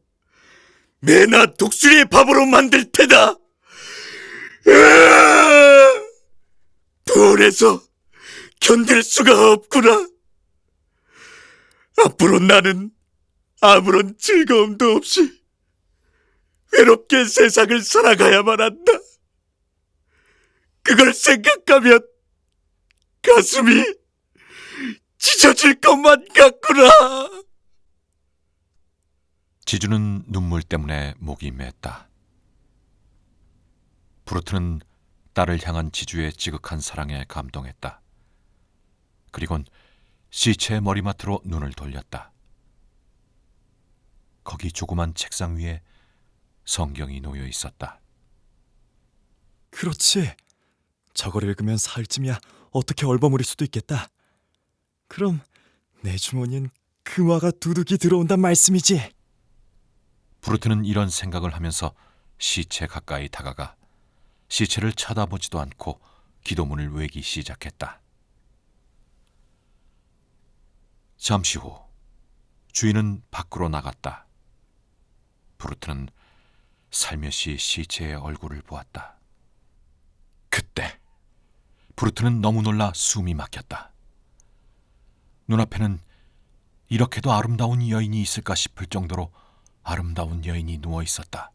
매나 독수리의 밥으로 만들 테다. 불에서 견딜 수가 없구나. 앞으로 나는 아무런 즐거움도 없이 외롭게 세상을 살아가야만 한다. 그걸 생각하면 가슴이 찢어질 것만 같구나. 지주는 눈물 때문에 목이 맸다. 브루트는 딸을 향한 지주의 지극한 사랑에 감동했다. 그리곤 시체의 머리맡으로 눈을 돌렸다. 거기 조그만 책상 위에 성경이 놓여 있었다. 그렇지. 저걸 읽으면 사흘쯤이야 어떻게 얼버무릴 수도 있겠다. 그럼 내 주머니엔 금화가 두둑이 들어온단 말씀이지. 브루트는 이런 생각을 하면서 시체 가까이 다가가 시체를 쳐다보지도 않고 기도문을 외기 시작했다. 잠시 후 주인은 밖으로 나갔다. 브루트는 살며시 시체의 얼굴을 보았다. 그때 브루트는 너무 놀라 숨이 막혔다. 눈앞에는 이렇게도 아름다운 여인이 있을까 싶을 정도로 아름다운 여인이 누워 있었다.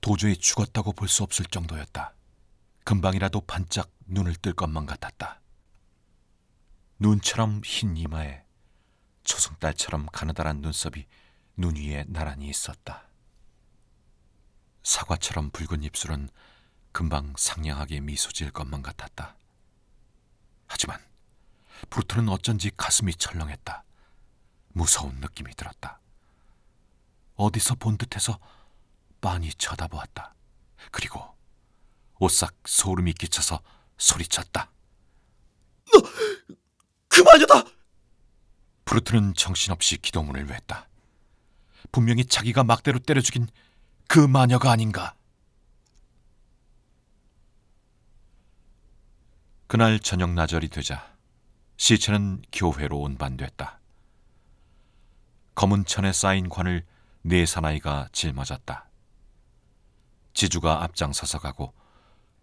도저히 죽었다고 볼 수 없을 정도였다. 금방이라도 반짝 눈을 뜰 것만 같았다. 눈처럼 흰 이마에 초승달처럼 가느다란 눈썹이 눈 위에 나란히 있었다. 사과처럼 붉은 입술은 금방 상냥하게 미소 지을 것만 같았다. 하지만 브루트는 어쩐지 가슴이 철렁했다. 무서운 느낌이 들었다. 어디서 본 듯해서 빤히 쳐다보았다. 그리고 오싹 소름이 끼쳐서 소리쳤다. 그 마녀다! 브루트는 정신없이 기도문을 외웠다. 분명히 자기가 막대로 때려 죽인 그 마녀가 아닌가. 그날 저녁 나절이 되자 시체는 교회로 운반됐다. 검은 천에 쌓인 관을 네 사나이가 짊어졌다. 지주가 앞장서서 가고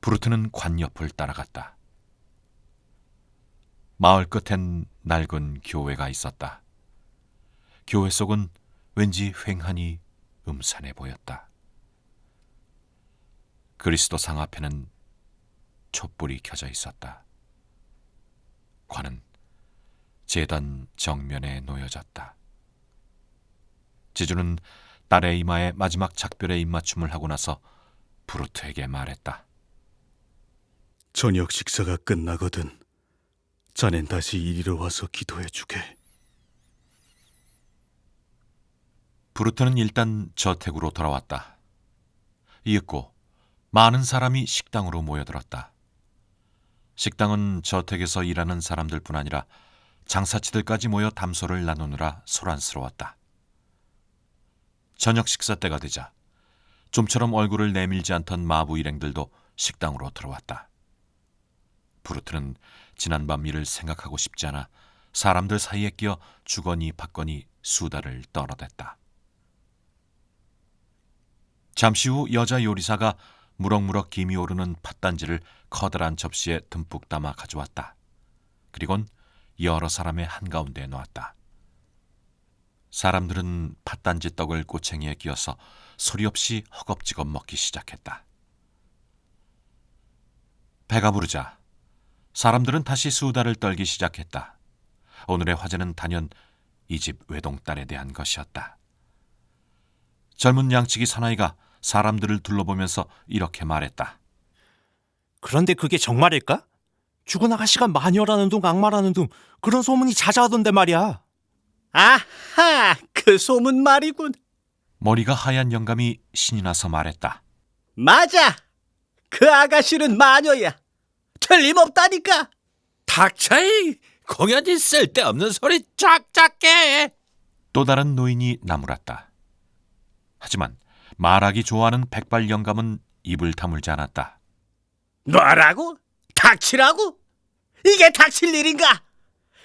브루트는 관 옆을 따라갔다. 마을 끝엔 낡은 교회가 있었다. 교회 속은 왠지 휑하니 음산해 보였다. 그리스도상 앞에는 촛불이 켜져 있었다. 관은 제단 정면에 놓여졌다. 지주는 딸의 이마에 마지막 작별의 입맞춤을 하고 나서 브루트에게 말했다. 저녁 식사가 끝나거든 자넨 다시 이리로 와서 기도해주게. 브루트는 일단 저택으로 돌아왔다. 이윽고 많은 사람이 식당으로 모여들었다. 식당은 저택에서 일하는 사람들뿐 아니라 장사치들까지 모여 담소를 나누느라 소란스러웠다. 저녁 식사 때가 되자 좀처럼 얼굴을 내밀지 않던 마부 일행들도 식당으로 들어왔다. 브루트는 지난밤 일을 생각하고 싶지 않아 사람들 사이에 끼어 주거니 받거니 수다를 떨어댔다. 잠시 후 여자 요리사가 무럭무럭 김이 오르는 팥단지를 커다란 접시에 듬뿍 담아 가져왔다. 그리곤 여러 사람의 한가운데에 놓았다. 사람들은 팥단지 떡을 꼬챙이에 끼워서 소리 없이 허겁지겁 먹기 시작했다. 배가 부르자 사람들은 다시 수다를 떨기 시작했다. 오늘의 화제는 단연 이 집 외동딸에 대한 것이었다. 젊은 양치기 사나이가 사람들을 둘러보면서 이렇게 말했다. 그런데 그게 정말일까? 죽은 아가씨가 마녀라는 둥 악마라는 둥 그런 소문이 자자하던데 말이야. 아하, 그 소문 말이군. 머리가 하얀 영감이 신이 나서 말했다. 맞아, 그 아가씨는 마녀야. 틀림없다니까. 닥쳐이! 공연이 쓸데없는 소리 쫙쫙 해. 또 다른 노인이 나무랐다. 하지만 말하기 좋아하는 백발 영감은 입을 다물지 않았다. 뭐라고? 닥치라고? 이게 닥칠 일인가?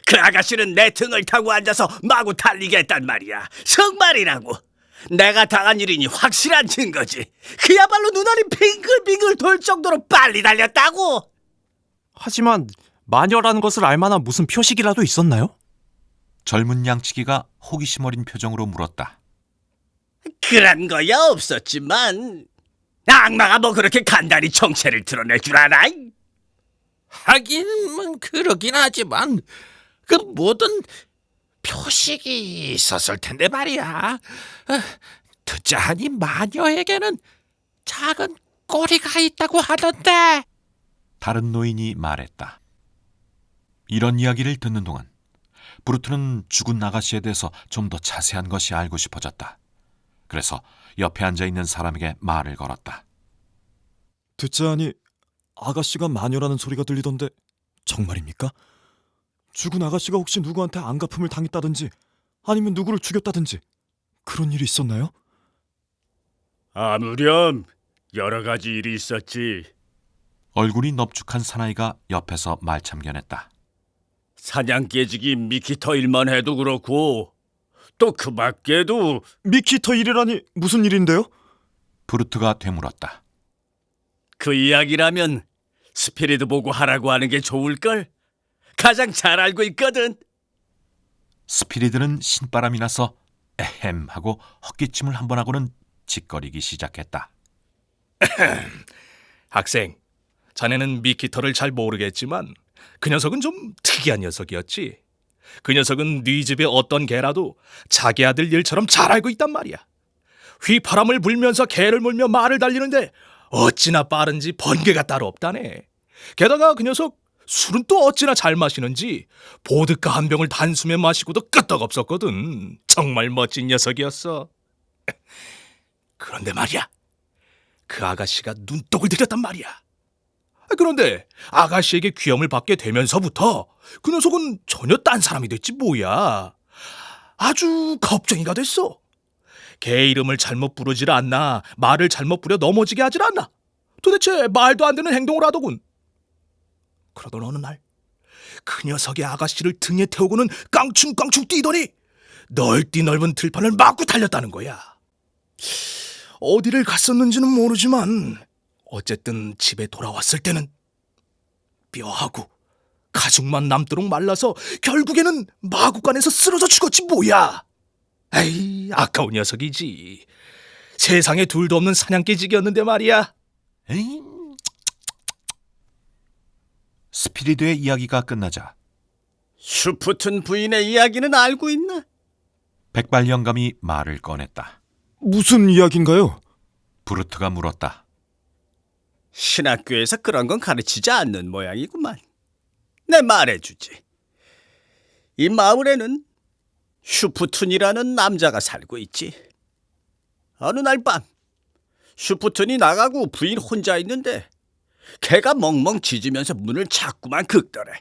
그 아가씨는 내 등을 타고 앉아서 마구 달리게 했단 말이야. 정말이라고. 내가 당한 일이니 확실한 증거지. 그야말로 눈알이 빙글빙글 돌 정도로 빨리 달렸다고. 하지만 마녀라는 것을 알 만한 무슨 표식이라도 있었나요? 젊은 양치기가 호기심 어린 표정으로 물었다. 그런 거야 없었지만 악마가 뭐 그렇게 간단히 정체를 드러낼 줄 알아? 하긴 뭐 그러긴 하지만 그 모든 표식이 있었을 텐데 말이야. 듣자 하니 마녀에게는 작은 꼬리가 있다고 하던데. 다른 노인이 말했다. 이런 이야기를 듣는 동안 브루트는 죽은 아가씨에 대해서 좀 더 자세한 것이 알고 싶어졌다. 그래서 옆에 앉아있는 사람에게 말을 걸었다. 듣자 하니 아가씨가 마녀라는 소리가 들리던데 정말입니까? 죽은 아가씨가 혹시 누구한테 안갚음을 당했다든지 아니면 누구를 죽였다든지 그런 일이 있었나요? 아무렴 여러 가지 일이 있었지. 얼굴이 넙죽한 사나이가 옆에서 말참견했다. 사냥 깨지기 미키터 일만 해도 그렇고 또 그 밖에도. 미키터 일이라니 무슨 일인데요? 브루트가 되물었다. 그 이야기라면 스피리드 보고 하라고 하는 게 좋을걸? 가장 잘 알고 있거든. 스피리드는 신바람이 나서 에헴 하고 헛기침을 한 번 하고는 짓거리기 시작했다. 학생, 자네는 미키터를 잘 모르겠지만 그 녀석은 좀 특이한 녀석이었지. 그 녀석은 네 집의 어떤 개라도 자기 아들 일처럼 잘 알고 있단 말이야. 휘파람을 불면서 개를 몰며 말을 달리는데 어찌나 빠른지 번개가 따로 없다네. 게다가 그 녀석 술은 또 어찌나 잘 마시는지 보드카 한 병을 단숨에 마시고도 끄떡없었거든. 정말 멋진 녀석이었어. 그런데 말이야, 그 아가씨가 눈독을 들였단 말이야. 그런데 아가씨에게 귀염을 받게 되면서부터 그 녀석은 전혀 딴 사람이 됐지 뭐야. 아주 겁쟁이가 됐어. 개 이름을 잘못 부르질 않나, 말을 잘못 부려 넘어지게 하질 않나. 도대체 말도 안 되는 행동을 하더군. 그러던 어느 날 그 녀석이 아가씨를 등에 태우고는 깡충깡충 뛰더니 넓디 넓은 들판을 막고 달렸다는 거야. 어디를 갔었는지는 모르지만 어쨌든 집에 돌아왔을 때는 뼈하고 가죽만 남도록 말라서 결국에는 마구간에서 쓰러져 죽었지 뭐야. 에이, 아까운 녀석이지. 세상에 둘도 없는 사냥개지기였는데 말이야. 에이. 스피리드의 이야기가 끝나자 슈프튼 부인의 이야기는 알고 있나? 백발 영감이 말을 꺼냈다. 무슨 이야기인가요? 브루트가 물었다. 신학교에서 그런 건 가르치지 않는 모양이구만. 내 말해주지. 이 마을에는 슈프튼이라는 남자가 살고 있지. 어느 날 밤 슈프튼이 나가고 부인 혼자 있는데 개가 멍멍 짖으면서 문을 자꾸만 긁더래.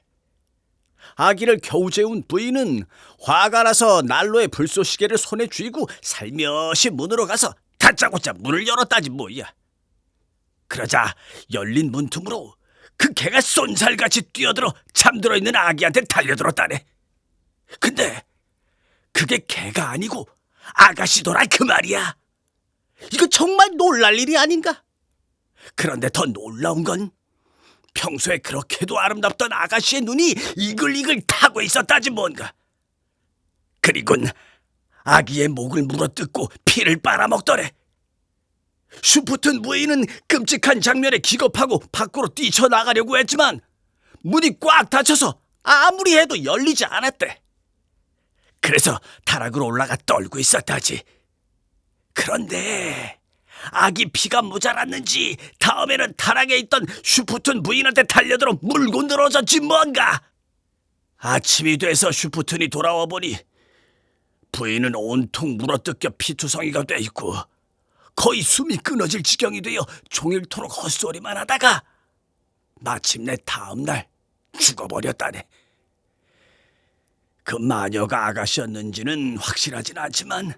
아기를 겨우 재운 부인은 화가 나서 난로에 불쏘시개를 손에 쥐고 살며시 문으로 가서 다짜고짜 문을 열었다지 뭐야. 그러자 열린 문틈으로 그 개가 쏜살같이 뛰어들어 잠들어 있는 아기한테 달려들었다네. 근데 그게 개가 아니고 아가씨더라 그 말이야. 이거 정말 놀랄 일이 아닌가? 그런데 더 놀라운 건 평소에 그렇게도 아름답던 아가씨의 눈이 이글이글 타고 있었다지 뭔가. 그리곤 아기의 목을 물어뜯고 피를 빨아먹더래. 슈프튼 부인은 끔찍한 장면에 기겁하고 밖으로 뛰쳐나가려고 했지만 문이 꽉 닫혀서 아무리 해도 열리지 않았대. 그래서 타락으로 올라가 떨고 있었다지. 그런데 아기 피가 모자랐는지 다음에는 타락에 있던 슈프튼 부인한테 달려들어 물고 늘어졌지 뭔가. 아침이 돼서 슈프튼이 돌아와 보니 부인은 온통 물어뜯겨 피투성이가 돼 있고 거의 숨이 끊어질 지경이 되어 종일토록 헛소리만 하다가 마침내 다음 날 죽어버렸다네. 그 마녀가 아가씨였는지는 확실하진 않지만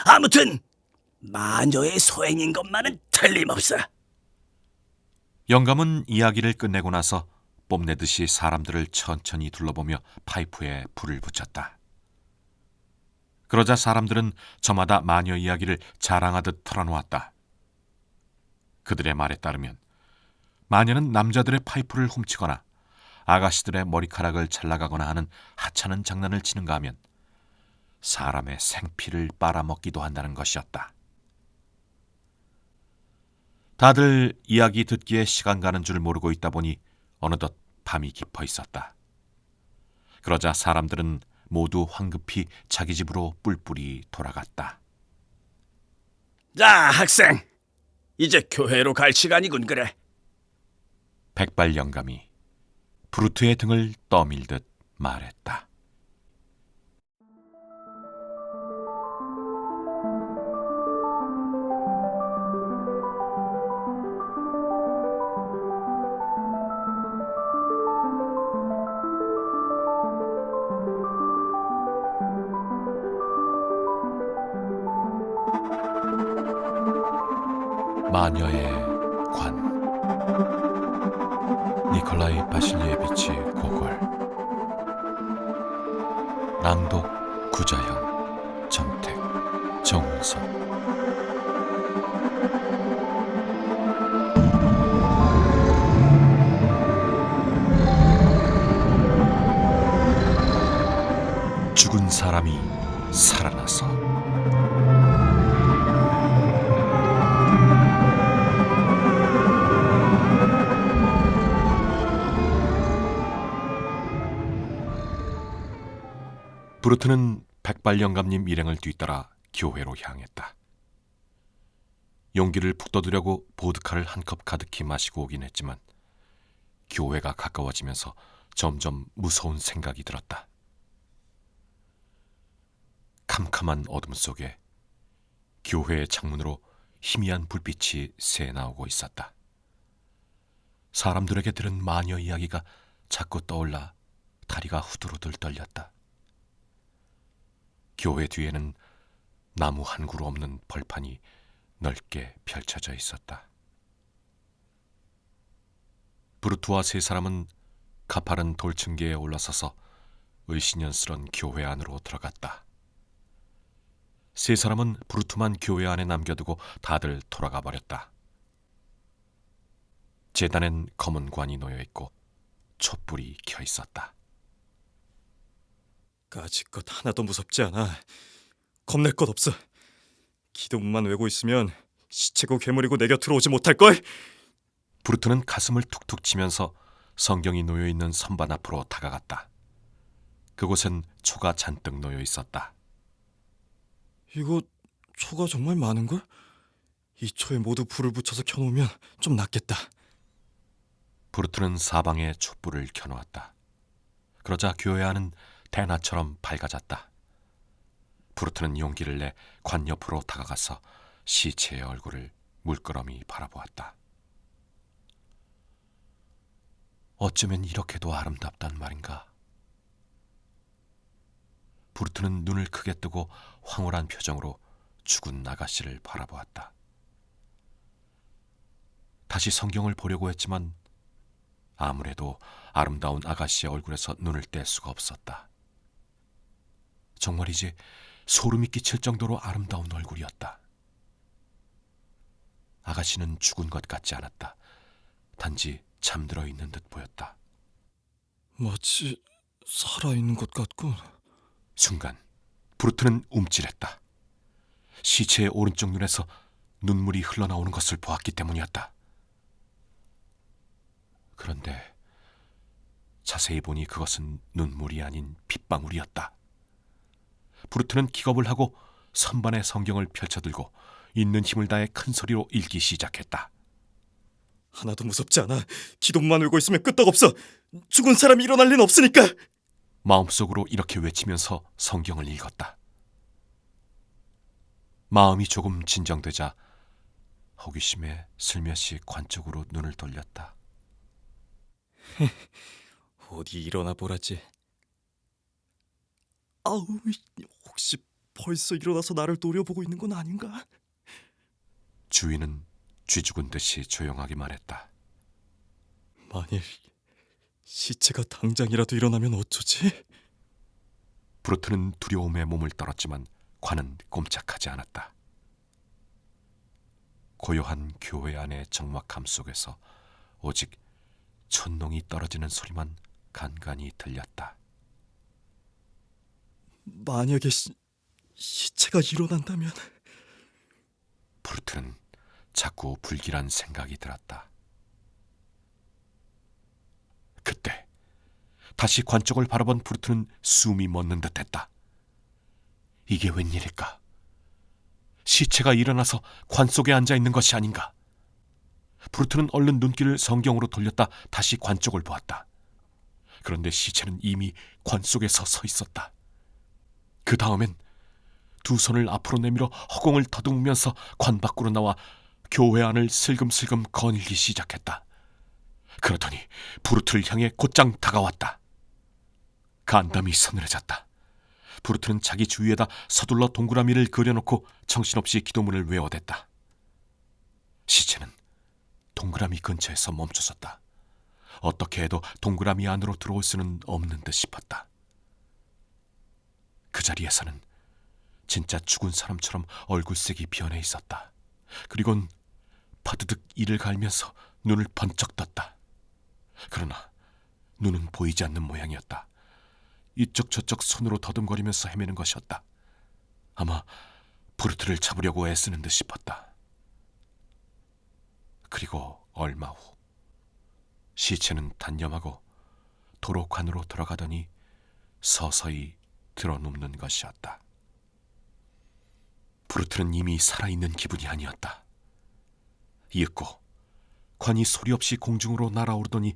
아무튼 마녀의 소행인 것만은 틀림없어. 영감은 이야기를 끝내고 나서 뽐내듯이 사람들을 천천히 둘러보며 파이프에 불을 붙였다. 그러자 사람들은 저마다 마녀 이야기를 자랑하듯 털어놓았다. 그들의 말에 따르면 마녀는 남자들의 파이프를 훔치거나 아가씨들의 머리카락을 잘라가거나 하는 하찮은 장난을 치는가 하면 사람의 생피를 빨아먹기도 한다는 것이었다. 다들 이야기 듣기에 시간 가는 줄 모르고 있다 보니 어느덧 밤이 깊어 있었다. 그러자 사람들은 모두 황급히 자기 집으로 뿔뿔이 돌아갔다. 자, 학생, 이제 교회로 갈 시간이군. 그래. 백발 영감이 브루트의 등을 떠밀듯 말했다. 마녀의 관. 니콜라이 바실리에비치 고골. 낭독 구자형, 정택, 정웅석. 죽은 사람이 살아나서. 브루트는 백발 영감님 일행을 뒤따라 교회로 향했다. 용기를 북돋으려고 보드카를 한 컵 가득히 마시고 오긴 했지만 교회가 가까워지면서 점점 무서운 생각이 들었다. 캄캄한 어둠 속에 교회의 창문으로 희미한 불빛이 새나오고 있었다. 사람들에게 들은 마녀 이야기가 자꾸 떠올라 다리가 후들후들 떨렸다. 교회 뒤에는 나무 한 그루 없는 벌판이 넓게 펼쳐져 있었다. 브루트와 세 사람은 가파른 돌층계에 올라서서 의심연스런 교회 안으로 들어갔다. 세 사람은 브루트만 교회 안에 남겨두고 다들 돌아가 버렸다. 제단엔 검은 관이 놓여 있고 촛불이 켜 있었다. 까짓것 하나도 무섭지 않아. 겁낼 것 없어. 기도문만 외고 있으면 시체고 괴물이고 내 곁으로 오지 못할걸? 브루트는 가슴을 툭툭 치면서 성경이 놓여 있는 선반 앞으로 다가갔다. 그곳엔 초가 잔뜩 놓여 있었다. 이거 초가 정말 많은걸? 이 초에 모두 불을 붙여서 켜놓으면 좀 낫겠다. 브루트는 사방에 촛불을 켜놓았다. 그러자 교회 안은 대낮처럼 밝아졌다. 브루트는 용기를 내 관 옆으로 다가가서 시체의 얼굴을 물끄러미 바라보았다. 어쩌면 이렇게도 아름답단 말인가? 브루트는 눈을 크게 뜨고 황홀한 표정으로 죽은 아가씨를 바라보았다. 다시 성경을 보려고 했지만 아무래도 아름다운 아가씨의 얼굴에서 눈을 뗄 수가 없었다. 정말이지 소름이 끼칠 정도로 아름다운 얼굴이었다. 아가씨는 죽은 것 같지 않았다. 단지 잠들어 있는 듯 보였다. 마치 살아있는 것 같군. 순간 브루트는 움찔했다. 시체의 오른쪽 눈에서 눈물이 흘러나오는 것을 보았기 때문이었다. 그런데 자세히 보니 그것은 눈물이 아닌 핏방울이었다. 브루트는 기겁을 하고 선반에 성경을 펼쳐들고 있는 힘을 다해 큰 소리로 읽기 시작했다. 하나도 무섭지 않아. 기도문만 외고 있으면 끄떡없어. 죽은 사람이 일어날 리는 없으니까. 마음속으로 이렇게 외치면서 성경을 읽었다. 마음이 조금 진정되자 호기심에 슬며시 관 쪽으로 눈을 돌렸다. 어디 일어나 보라지. 아우, 혹시 벌써 일어나서 나를 노려보고 있는 건 아닌가? 주인은 쥐죽은 듯이 조용하게 말했다. 만일 시체가 당장이라도 일어나면 어쩌지? 브루트는 두려움에 몸을 떨었지만 관은 꼼짝하지 않았다. 고요한 교회 안의 적막함 속에서 오직 촛농이 떨어지는 소리만 간간히 들렸다. 만약에 시체가 일어난다면... 브루트는 자꾸 불길한 생각이 들었다. 그때 다시 관 쪽을 바라본 브루트는 숨이 멎는 듯했다. 이게 웬일일까? 시체가 일어나서 관 속에 앉아 있는 것이 아닌가? 브루트는 얼른 눈길을 성경으로 돌렸다 다시 관 쪽을 보았다. 그런데 시체는 이미 관 속에서 서 있었다. 그 다음엔 두 손을 앞으로 내밀어 허공을 더듬으면서 관 밖으로 나와 교회 안을 슬금슬금 거닐기 시작했다. 그러더니 브루트를 향해 곧장 다가왔다. 간담이 서늘해졌다. 브루트는 자기 주위에다 서둘러 동그라미를 그려놓고 정신없이 기도문을 외워댔다. 시체는 동그라미 근처에서 멈춰섰다. 어떻게 해도 동그라미 안으로 들어올 수는 없는 듯 싶었다. 그 자리에서는 진짜 죽은 사람처럼 얼굴색이 변해 있었다. 그리곤 파드득 이를 갈면서 눈을 번쩍 떴다. 그러나 눈은 보이지 않는 모양이었다. 이쪽 저쪽 손으로 더듬거리면서 헤매는 것이었다. 아마 브루트를 잡으려고 애쓰는 듯 싶었다. 그리고 얼마 후 시체는 단념하고 도로관으로 들어가더니 서서히 드러눕는 것이었다. 브루트는 이미 살아있는 기분이 아니었다. 이윽고 관이 소리 없이 공중으로 날아오르더니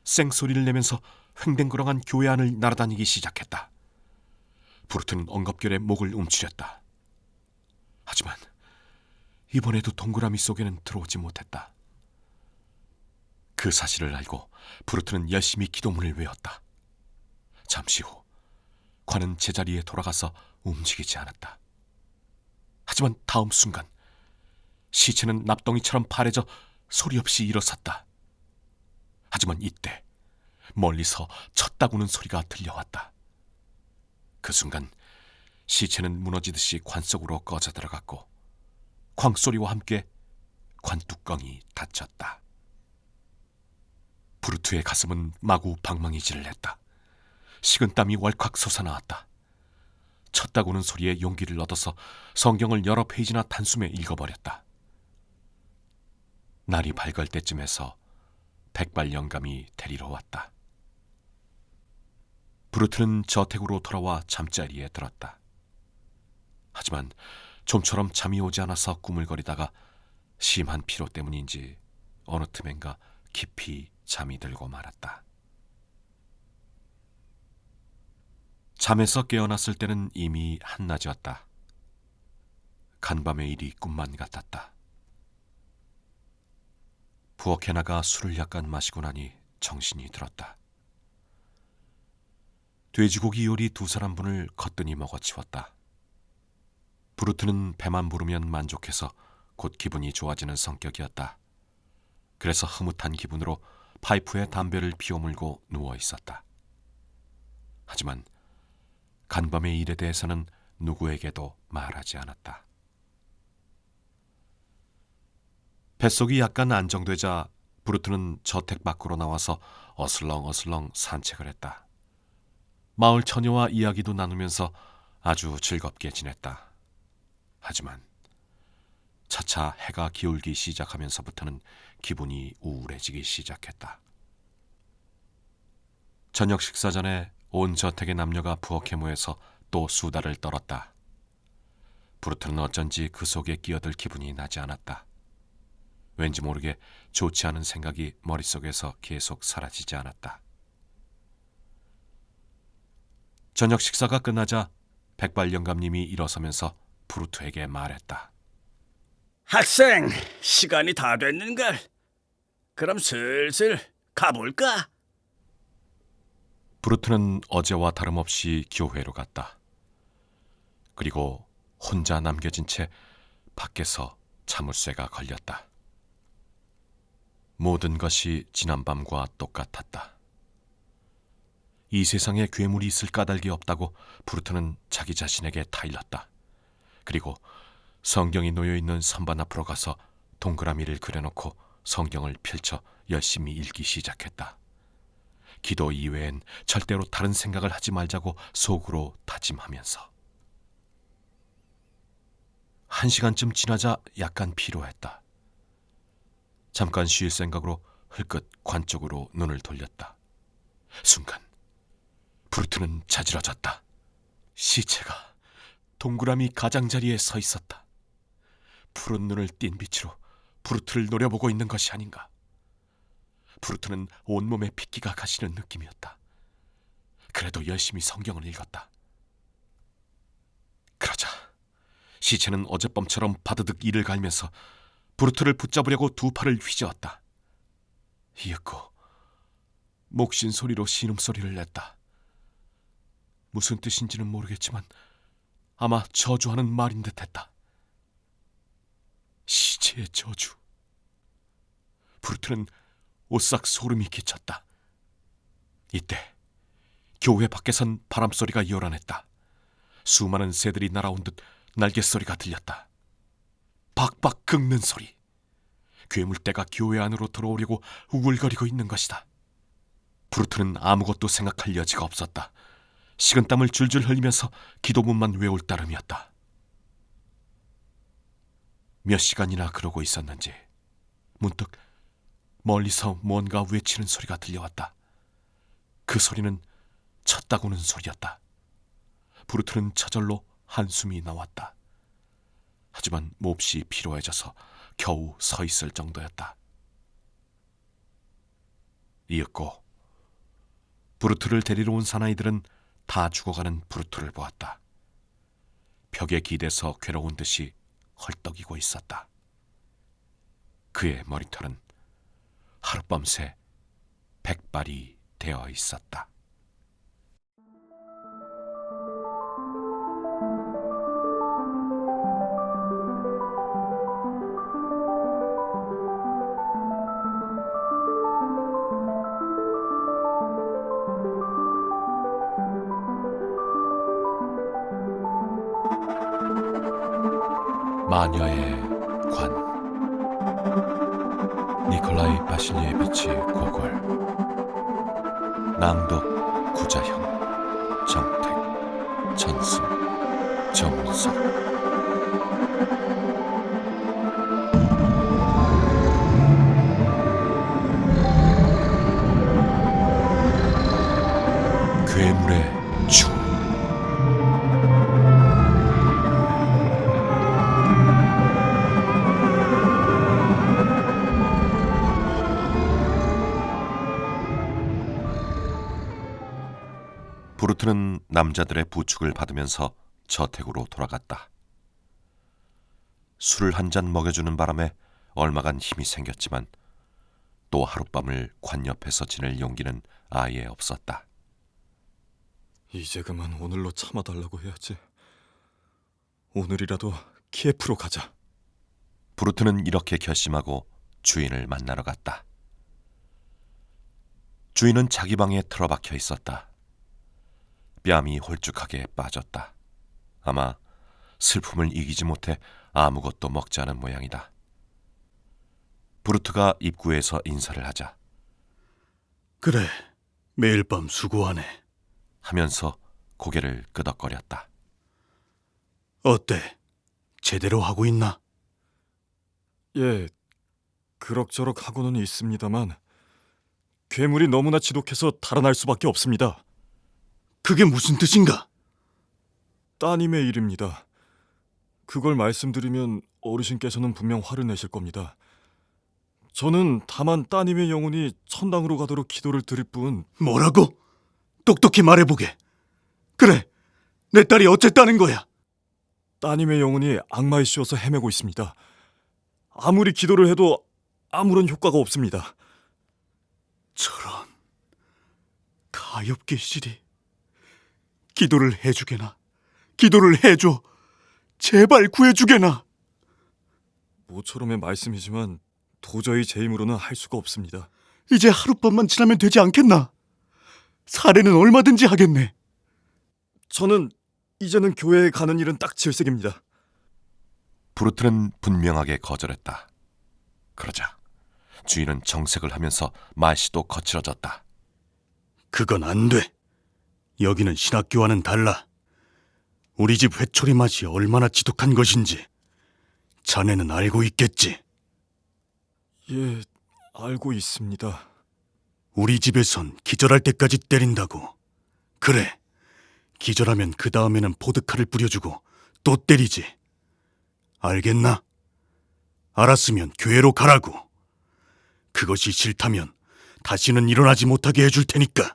쌩소리를 내면서 횡댕그렁한 교회 안을 날아다니기 시작했다. 브루트는 엉겁결에 목을 움츠렸다. 하지만 이번에도 동그라미 속에는 들어오지 못했다. 그 사실을 알고 브루트는 열심히 기도문을 외웠다. 잠시 후 관은 제자리에 돌아가서 움직이지 않았다. 하지만 다음 순간 시체는 납덩이처럼 파래져 소리 없이 일어섰다. 하지만 이때 멀리서 쳤다구는 소리가 들려왔다. 그 순간 시체는 무너지듯이 관 속으로 꺼져 들어갔고 광소리와 함께 관 뚜껑이 닫혔다. 브루트의 가슴은 마구 방망이질을 했다. 식은땀이 월칵 솟아나왔다. 쳤다구는 소리에 용기를 얻어서 성경을 여러 페이지나 단숨에 읽어버렸다. 날이 밝을 때쯤에서 백발 영감이 데리러 왔다. 브루트는 저택으로 돌아와 잠자리에 들었다. 하지만 좀처럼 잠이 오지 않아서 꾸물거리다가 심한 피로 때문인지 어느 틈엔가 깊이 잠이 들고 말았다. 잠에서 깨어났을 때는 이미 한낮이었다. 간밤의 일이 꿈만 같았다. 부엌에 나가 술을 약간 마시고 나니 정신이 들었다. 돼지고기 요리 2사람분을 거뜬히 먹어치웠다. 브루트는 배만 부르면 만족해서 곧 기분이 좋아지는 성격이었다. 그래서 흐뭇한 기분으로 파이프에 담배를 피워물고 누워 있었다. 하지만 간밤의 일에 대해서는 누구에게도 말하지 않았다. 뱃속이 약간 안정되자 브루트는 저택 밖으로 나와서 어슬렁어슬렁 산책을 했다. 마을 처녀와 이야기도 나누면서 아주 즐겁게 지냈다. 하지만 차차 해가 기울기 시작하면서부터는 기분이 우울해지기 시작했다. 저녁 식사 전에 온 저택의 남녀가 부엌에 모여서 또 수다를 떨었다. 브루트는 어쩐지 그 속에 끼어들 기분이 나지 않았다. 왠지 모르게 좋지 않은 생각이 머릿속에서 계속 사라지지 않았다. 저녁 식사가 끝나자 백발 영감님이 일어서면서 브루트에게 말했다. 학생, 시간이 다 됐는걸. 그럼 슬슬 가볼까? 브루트는 어제와 다름없이 교회로 갔다. 그리고 혼자 남겨진 채 밖에서 자물쇠가 걸렸다. 모든 것이 지난밤과 똑같았다. 이 세상에 괴물이 있을 까닭이 없다고 브루트는 자기 자신에게 타일렀다. 그리고 성경이 놓여있는 선반 앞으로 가서 동그라미를 그려놓고 성경을 펼쳐 열심히 읽기 시작했다. 기도 이외엔 절대로 다른 생각을 하지 말자고 속으로 다짐하면서. 1시간쯤 지나자 약간 피로했다. 잠깐 쉴 생각으로 흘끗 관 쪽으로 눈을 돌렸다. 순간 브루트는 자지러졌다. 시체가 동그라미 가장자리에 서 있었다. 푸른 눈을 띤 빛으로 브루트를 노려보고 있는 것이 아닌가. 브루트는 온몸에 핏기가 가시는 느낌이었다. 그래도 열심히 성경을 읽었다. 그러자 시체는 어젯밤처럼 바드득 이를 갈면서 브루트를 붙잡으려고 두 팔을 휘저었다. 이윽고 목신 소리로 신음소리를 냈다. 무슨 뜻인지는 모르겠지만 아마 저주하는 말인 듯했다. 시체의 저주. 브루트는 오싹 소름이 끼쳤다. 이때 교회 밖에선 바람소리가 이어라냈다. 수많은 새들이 날아온 듯 날갯소리가 들렸다. 박박 긁는 소리. 괴물떼가 교회 안으로 들어오려고 우글거리고 있는 것이다. 브루트는 아무것도 생각할 여지가 없었다. 식은땀을 줄줄 흘리면서 기도문만 외울 따름이었다. 몇 시간이나 그러고 있었는지 문득 멀리서 뭔가 외치는 소리가 들려왔다. 그 소리는 쳤다구는 소리였다. 브루트는 저절로 한숨이 나왔다. 하지만 몹시 피로해져서 겨우 서 있을 정도였다. 이윽고 브루트를 데리러 온 사나이들은 다 죽어가는 브루트를 보았다. 벽에 기대서 괴로운 듯이 헐떡이고 있었다. 그의 머리털은 하룻밤새 백발이 되어 있었다. 마녀의 관. 니콜라이 바실리에비치 고골. 낭독 구자형. 정택. 전승. 정운석. 괴물의 죽음. 브루트는 남자들의 부축을 받으면서 저택으로 돌아갔다. 술을 한 잔 먹여주는 바람에 얼마간 힘이 생겼지만 또 하룻밤을 관 옆에서 지낼 용기는 아예 없었다. 이제 그만 오늘로 참아달라고 해야지. 오늘이라도 키예프로 가자. 브루트는 이렇게 결심하고 주인을 만나러 갔다. 주인은 자기 방에 틀어박혀 있었다. 뺨이 홀쭉하게 빠졌다. 아마 슬픔을 이기지 못해 아무것도 먹지 않은 모양이다. 브루트가 입구에서 인사를 하자 그래, 매일 밤 수고하네 하면서 고개를 끄덕거렸다. 어때? 제대로 하고 있나? 예, 그럭저럭 하고는 있습니다만 괴물이 너무나 지독해서 달아날 수밖에 없습니다. 그게 무슨 뜻인가? 따님의 일입니다. 그걸 말씀드리면 어르신께서는 분명 화를 내실 겁니다. 저는 다만 따님의 영혼이 천당으로 가도록 기도를 드릴 뿐. 뭐라고? 똑똑히 말해보게. 그래, 내 딸이 어쨌다는 거야? 따님의 영혼이 악마에 씌워서 헤매고 있습니다. 아무리 기도를 해도 아무런 효과가 없습니다. 저런, 가엾게 시리. 기도를 해주게나. 기도를 해줘. 제발 구해주게나. 모처럼의 말씀이지만 도저히 제 힘으로는 할 수가 없습니다. 이제 하룻밤만 지나면 되지 않겠나? 사례는 얼마든지 하겠네. 저는 이제는 교회에 가는 일은 딱 질색입니다. 브루트는 분명하게 거절했다. 그러자 주인은 정색을 하면서 말씨도 거칠어졌다. 그건 안 돼. 여기는 신학교와는 달라. 우리 집 회초리 맛이 얼마나 지독한 것인지 자네는 알고 있겠지. 예, 알고 있습니다. 우리 집에선 기절할 때까지 때린다고. 그래, 기절하면 그 다음에는 보드카를 뿌려주고 또 때리지. 알겠나? 알았으면 교회로 가라고. 그것이 싫다면 다시는 일어나지 못하게 해줄 테니까.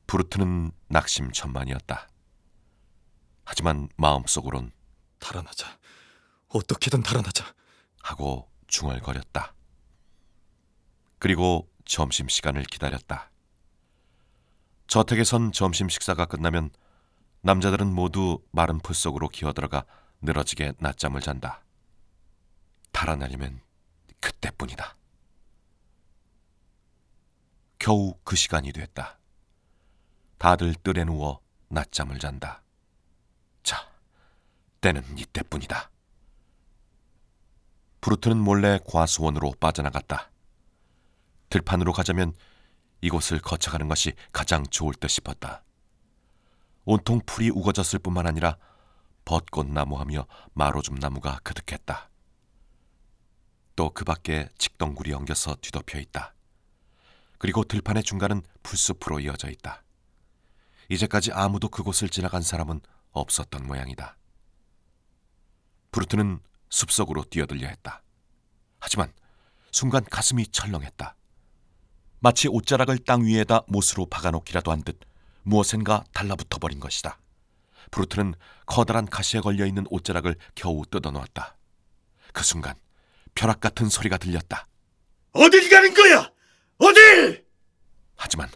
브루트는 낙심천만이었다. 하지만 마음속으론 달아나자. 어떻게든 달아나자. 하고 중얼거렸다. 그리고 점심시간을 기다렸다. 저택에선 점심 식사가 끝나면 남자들은 모두 마른 풀 속으로 기어들어가 늘어지게 낮잠을 잔다. 달아나려면 그때뿐이다. 겨우 그 시간이 됐다. 다들 뜰에 누워 낮잠을 잔다. 자, 때는 이때뿐이다. 브루트는 몰래 과수원으로 빠져나갔다. 들판으로 가자면 이곳을 거쳐가는 것이 가장 좋을 듯 싶었다. 온통 풀이 우거졌을 뿐만 아니라 벚꽃나무하며 마로줌나무가 그득했다. 또 그 밖에 칡덩굴이 엉겨서 뒤덮여 있다. 그리고 들판의 중간은 풀숲으로 이어져 있다. 이제까지 아무도 그곳을 지나간 사람은 없었던 모양이다. 브루트는 숲속으로 뛰어들려 했다. 하지만 순간 가슴이 철렁했다. 마치 옷자락을 땅 위에다 못으로 박아놓기라도 한 듯 무엇인가 달라붙어버린 것이다. 브루트는 커다란 가시에 걸려있는 옷자락을 겨우 뜯어놓았다. 그 순간 벼락 같은 소리가 들렸다. 어딜 가는 거야? 어딜! 하지만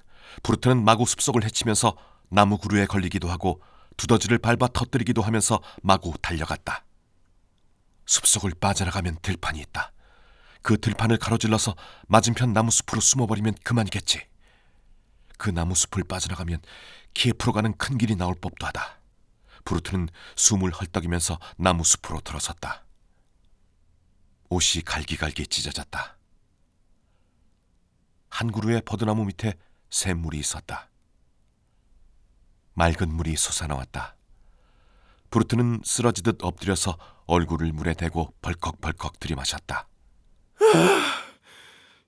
브루트는 마구 숲속을 헤치면서 나무 구루에 걸리기도 하고 두더지를 밟아 터뜨리기도 하면서 마구 달려갔다. 숲속을 빠져나가면 들판이 있다. 그 들판을 가로질러서 맞은편 나무숲으로 숨어버리면 그만이겠지. 그 나무숲을 빠져나가면 키에프로 가는 큰 길이 나올 법도 하다. 브루트는 숨을 헐떡이면서 나무숲으로 들어섰다. 옷이 갈기갈기 찢어졌다. 한 그루의 버드나무 밑에 샘물이 있었다. 맑은 물이 솟아나왔다. 브루트는 쓰러지듯 엎드려서 얼굴을 물에 대고 벌컥벌컥 들이마셨다.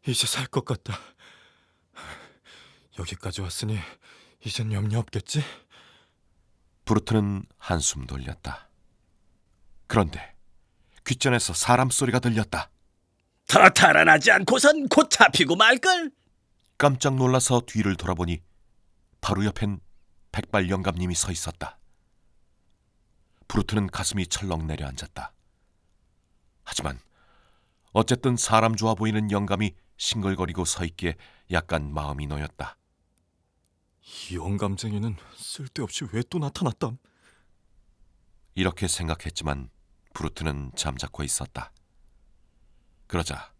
이제 살 것 같다. 여기까지 왔으니 이젠 염려 없겠지? 브루트는 한숨 돌렸다. 그런데 귓전에서 사람 소리가 들렸다. 더 달아나지 않고선 곧 잡히고 말걸. 깜짝 놀라서 뒤를 돌아보니 바로 옆엔 백발 영감님이 서 있었다. 브루트는 가슴이 철렁 내려앉았다. 하지만 어쨌든 사람 좋아 보이는 영감이 싱글거리고 서 있기에 약간 마음이 놓였다. 이 영감쟁이는 쓸데없이 왜 또 나타났담? 이렇게 생각했지만 브루트는 잠자코 있었다. 그러자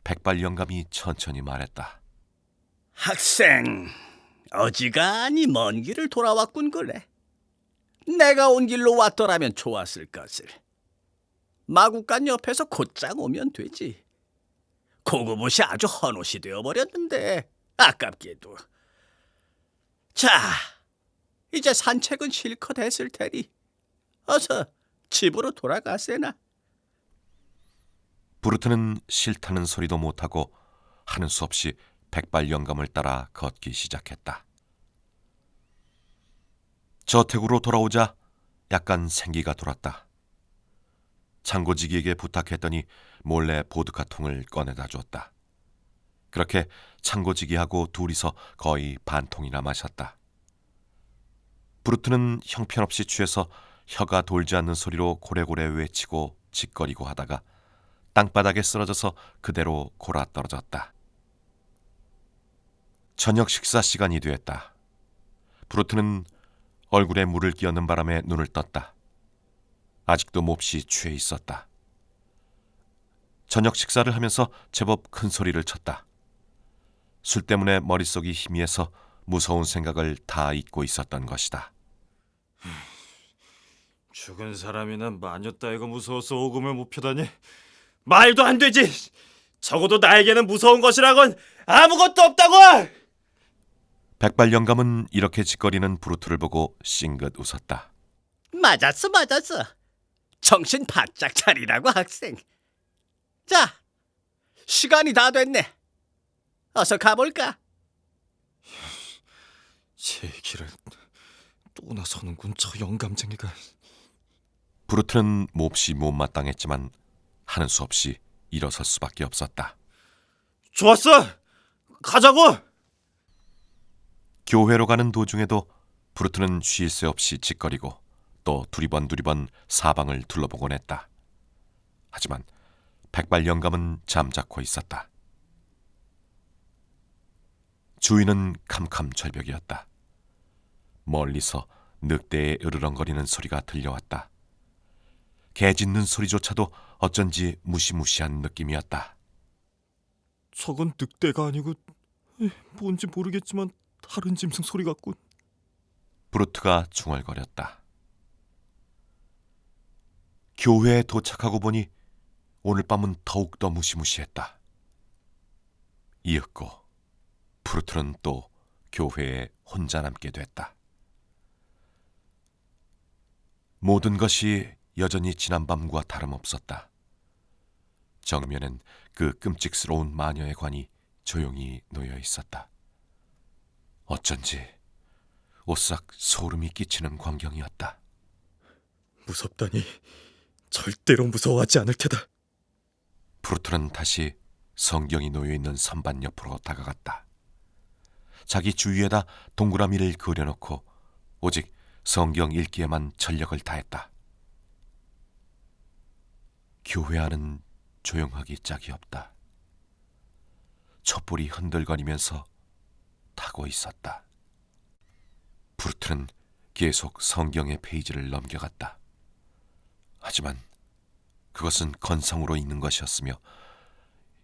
백발 영감이 천천히 말했다. 학생, 어지간히 먼 길을 돌아왔군 그래. 내가 온 길로 왔더라면 좋았을 것을. 마구간 옆에서 곧장 오면 되지. 고급옷이 아주 헌옷이 되어버렸는데 아깝게도. 자, 이제 산책은 실컷 했을 테니 어서 집으로 돌아가세나. 브루트는 싫다는 소리도 못하고 하는 수 없이 백발 영감을 따라 걷기 시작했다. 저택으로 돌아오자 약간 생기가 돌았다. 창고지기에게 부탁했더니 몰래 보드카 통을 꺼내다 줬다. 그렇게 창고지기하고 둘이서 거의 반통이나 마셨다. 브루트는 형편없이 취해서 혀가 돌지 않는 소리로 고래고래 외치고 짓거리고 하다가 땅바닥에 쓰러져서 그대로 골아떨어졌다. 저녁 식사 시간이 되었다. 브루트는 얼굴에 물을 끼얹는 바람에 눈을 떴다. 아직도 몹시 취해 있었다. 저녁 식사를 하면서 제법 큰 소리를 쳤다. 술 때문에 머릿속이 희미해서 무서운 생각을 다 잊고 있었던 것이다. 죽은 사람이나 마녀 따위가 무서워서 오금을 못 펴다니 말도 안 되지. 적어도 나에게는 무서운 것이라곤 아무것도 없다고. 백발 영감은 이렇게 짓거리는 브루트를 보고 싱긋 웃었다. 맞았어. 정신 바짝 차리라고, 학생. 자, 시간이 다 됐네. 어서 가볼까? 제 길을 또 나서는군, 저 영감쟁이가. 브루트는 몹시 못마땅했지만 하는 수 없이 일어설 수밖에 없었다. 좋았어, 가자고. 교회로 가는 도중에도 브루트는 쉴 새 없이 짓거리고 또 두리번 사방을 둘러보곤 했다. 하지만 백발 영감은 잠자코 있었다. 주위는 캄캄절벽이었다. 멀리서 늑대의 으르렁거리는 소리가 들려왔다. 개 짖는 소리조차도 어쩐지 무시무시한 느낌이었다. 저건 늑대가 아니고 뭔지 모르겠지만 다른 짐승 소리 같군. 브루트가 중얼거렸다. 교회에 도착하고 보니 오늘 밤은 더욱더 무시무시했다. 이윽고 브루트는 또 교회에 혼자 남게 됐다. 모든 것이 여전히 지난밤과 다름없었다. 정면엔 그 끔찍스러운 마녀의 관이 조용히 놓여 있었다. 어쩐지 오싹 소름이 끼치는 광경이었다. 무섭다니 절대로 무서워하지 않을 테다. 브루트는 다시 성경이 놓여있는 선반 옆으로 다가갔다. 자기 주위에다 동그라미를 그려놓고 오직 성경 읽기에만 전력을 다했다. 교회 안은 조용하기 짝이 없다. 촛불이 흔들거리면서 타고 있었다. 브루트는 계속 성경의 페이지를 넘겨갔다. 하지만 그것은 건성으로 있는 것이었으며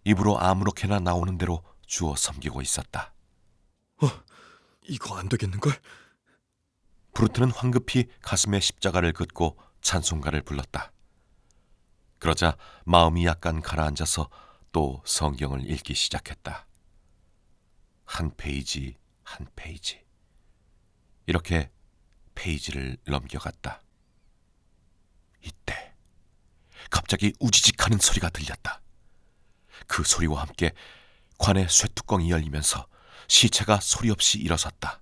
입으로 아무렇게나 나오는 대로 주워 섬기고 있었다. 이거 안 되겠는걸? 브루트는 황급히 가슴에 십자가를 긋고 찬송가를 불렀다. 그러자 마음이 약간 가라앉아서 또 성경을 읽기 시작했다. 한 페이지 한 페이지. 이렇게 페이지를 넘겨갔다. 이때 갑자기 우지직하는 소리가 들렸다. 그 소리와 함께 관의 쇠뚜껑이 열리면서 시체가 소리 없이 일어섰다.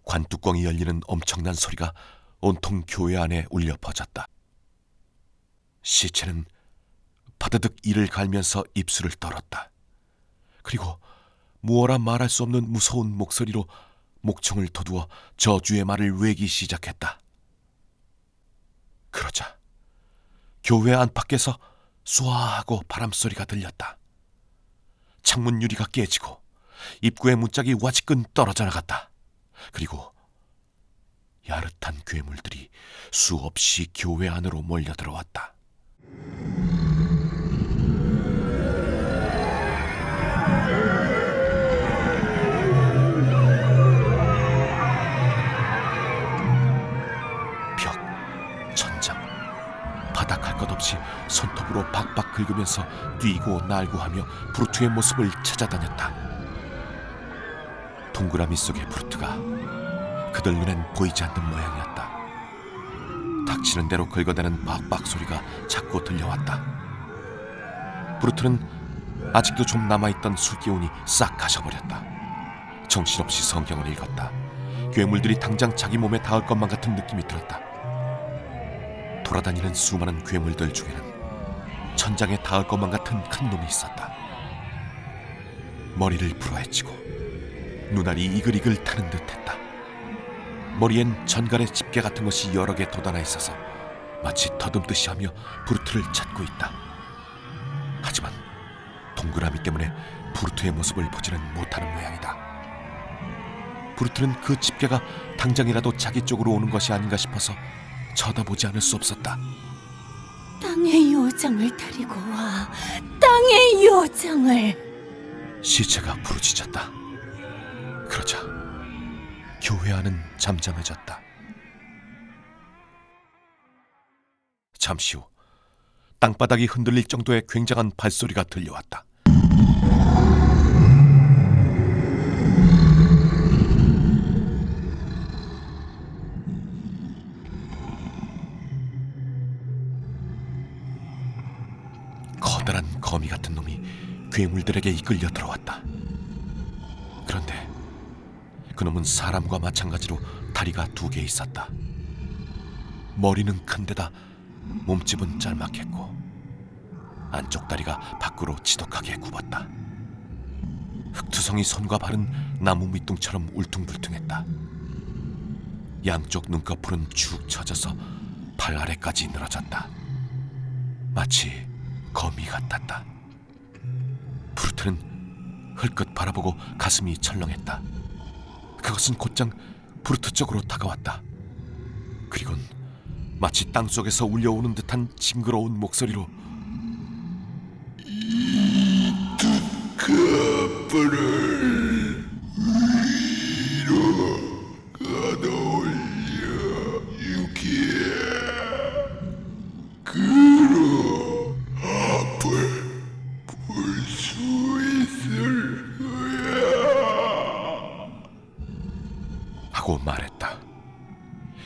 관뚜껑이 열리는 엄청난 소리가 온통 교회 안에 울려 퍼졌다. 시체는 바드득 이를 갈면서 입술을 떨었다. 그리고 무어라 말할 수 없는 무서운 목소리로 목청을 돋우어 저주의 말을 외기 시작했다. 그러자 교회 안팎에서 쏘아하고 바람소리가 들렸다. 창문 유리가 깨지고 입구의 문짝이 와지끈 떨어져 나갔다. 그리고 야릇한 괴물들이 수없이 교회 안으로 몰려들어왔다. 벽, 천장, 바닥 할 것 없이 손톱으로 박박 긁으면서 뛰고 날고 하며 브루트의 모습을 찾아다녔다. 동그라미 속의 브루트가 그들 눈엔 보이지 않는 모양이었다. 닥치는 대로 긁어대는 박박 소리가 자꾸 들려왔다. 브루트는 아직도 좀 남아있던 술기운이 싹 가셔버렸다. 정신없이 성경을 읽었다. 괴물들이 당장 자기 몸에 닿을 것만 같은 느낌이 들었다. 돌아다니는 수많은 괴물들 중에는 천장에 닿을 것만 같은 큰 놈이 있었다. 머리를 불어헤치고 눈알이 이글이글 타는 듯했다. 머리엔 전갈의 집게 같은 것이 여러 개 돋아나 있어서 마치 더듬듯이 하며 브루트를 찾고 있다. 하지만 동그라미 때문에 브루트의 모습을 보지는 못하는 모양이다. 브루트는 그 집게가 당장이라도 자기 쪽으로 오는 것이 아닌가 싶어서 쳐다보지 않을 수 없었다. 땅의 요정을 데리고 와. 땅의 요정을. 시체가 부르짖었다. 그러자 교회 안은 잠잠해졌다. 잠시 후 땅바닥이 흔들릴 정도의 굉장한 발소리가 들려왔다. 커다란 거미 같은 놈이 괴물들에게 이끌려 들어왔다. 그런데 그놈은 사람과 마찬가지로 다리가 2개 있었다. 머리는 큰데다 몸집은 짤막했고 안쪽 다리가 밖으로 지독하게 굽었다. 흙투성이 손과 발은 나무 밑둥처럼 울퉁불퉁했다. 양쪽 눈꺼풀은 축 처져서 발 아래까지 늘어졌다. 마치 거미 같았다. 브루트는 흘끗 바라보고 가슴이 철렁했다. 그것은 곧장 브루트 쪽으로 다가왔다. 그리곤 마치 땅속에서 울려오는 듯한 징그러운 목소리로 커플을 위로 걷어올려 유기야. 그로 앞을 볼 수 있을 거야 하고 말했다.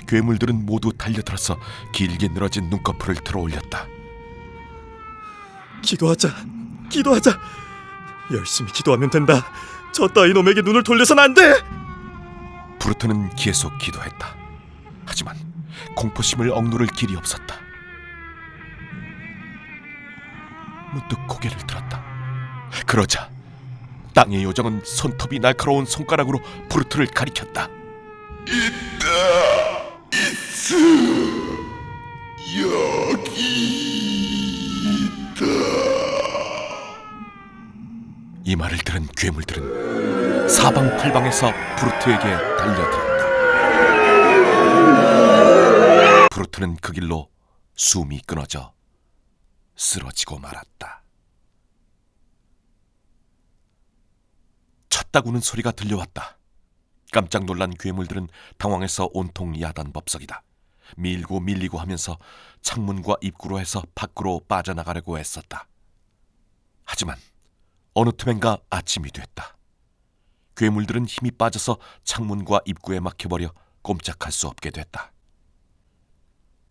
괴물들은 모두 달려들어서 길게 늘어진 눈꺼풀을 들어올렸다. 기도하자. 열심히 기도하면 된다. 저 따위 놈에게 눈을 돌려선 안 돼. 브루트는 계속 기도했다. 하지만 공포심을 억누를 길이 없었다. 문득 고개를 들었다. 그러자 땅의 요정은 손톱이 날카로운 손가락으로 브루트를 가리켰다. 있어. 여기 있다. 이 말을 들은 괴물들은 사방팔방에서 브루트에게 달려들었다. 브루트는 그 길로 숨이 끊어져 쓰러지고 말았다. 쳤다구는 소리가 들려왔다. 깜짝 놀란 괴물들은 당황해서 온통 야단법석이다. 밀고 밀리고 하면서 창문과 입구로 해서 밖으로 빠져나가려고 애썼다. 하지만 어느 틈엔가 아침이 됐다. 괴물들은 힘이 빠져서 창문과 입구에 막혀버려 꼼짝할 수 없게 됐다.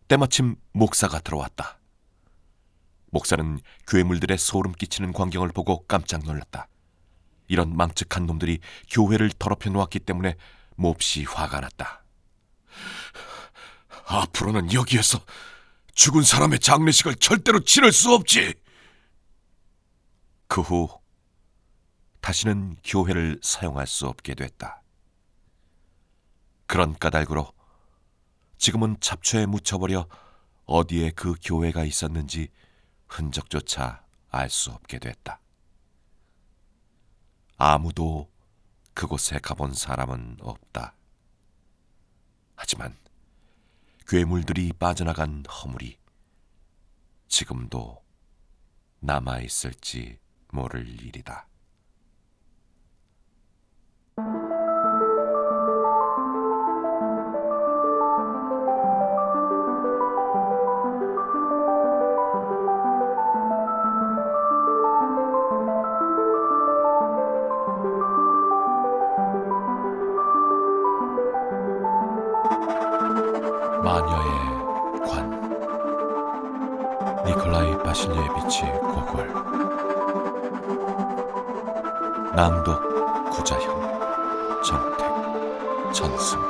때마침 목사가 들어왔다. 목사는 괴물들의 소름 끼치는 광경을 보고 깜짝 놀랐다. 이런 망측한 놈들이 교회를 더럽혀 놓았기 때문에 몹시 화가 났다. 앞으로는 여기에서 죽은 사람의 장례식을 절대로 치를 수 없지. 그 후 다시는 교회를 사용할 수 없게 됐다. 그런 까닭으로 지금은 잡초에 묻혀버려 어디에 그 교회가 있었는지 흔적조차 알 수 없게 됐다. 아무도 그곳에 가본 사람은 없다. 하지만 괴물들이 빠져나간 허물이 지금도 남아있을지 모를 일이다. 마녀의 관 니콜라이 바실리에비치 고골 낭독 구자형 정택 전승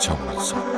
정문석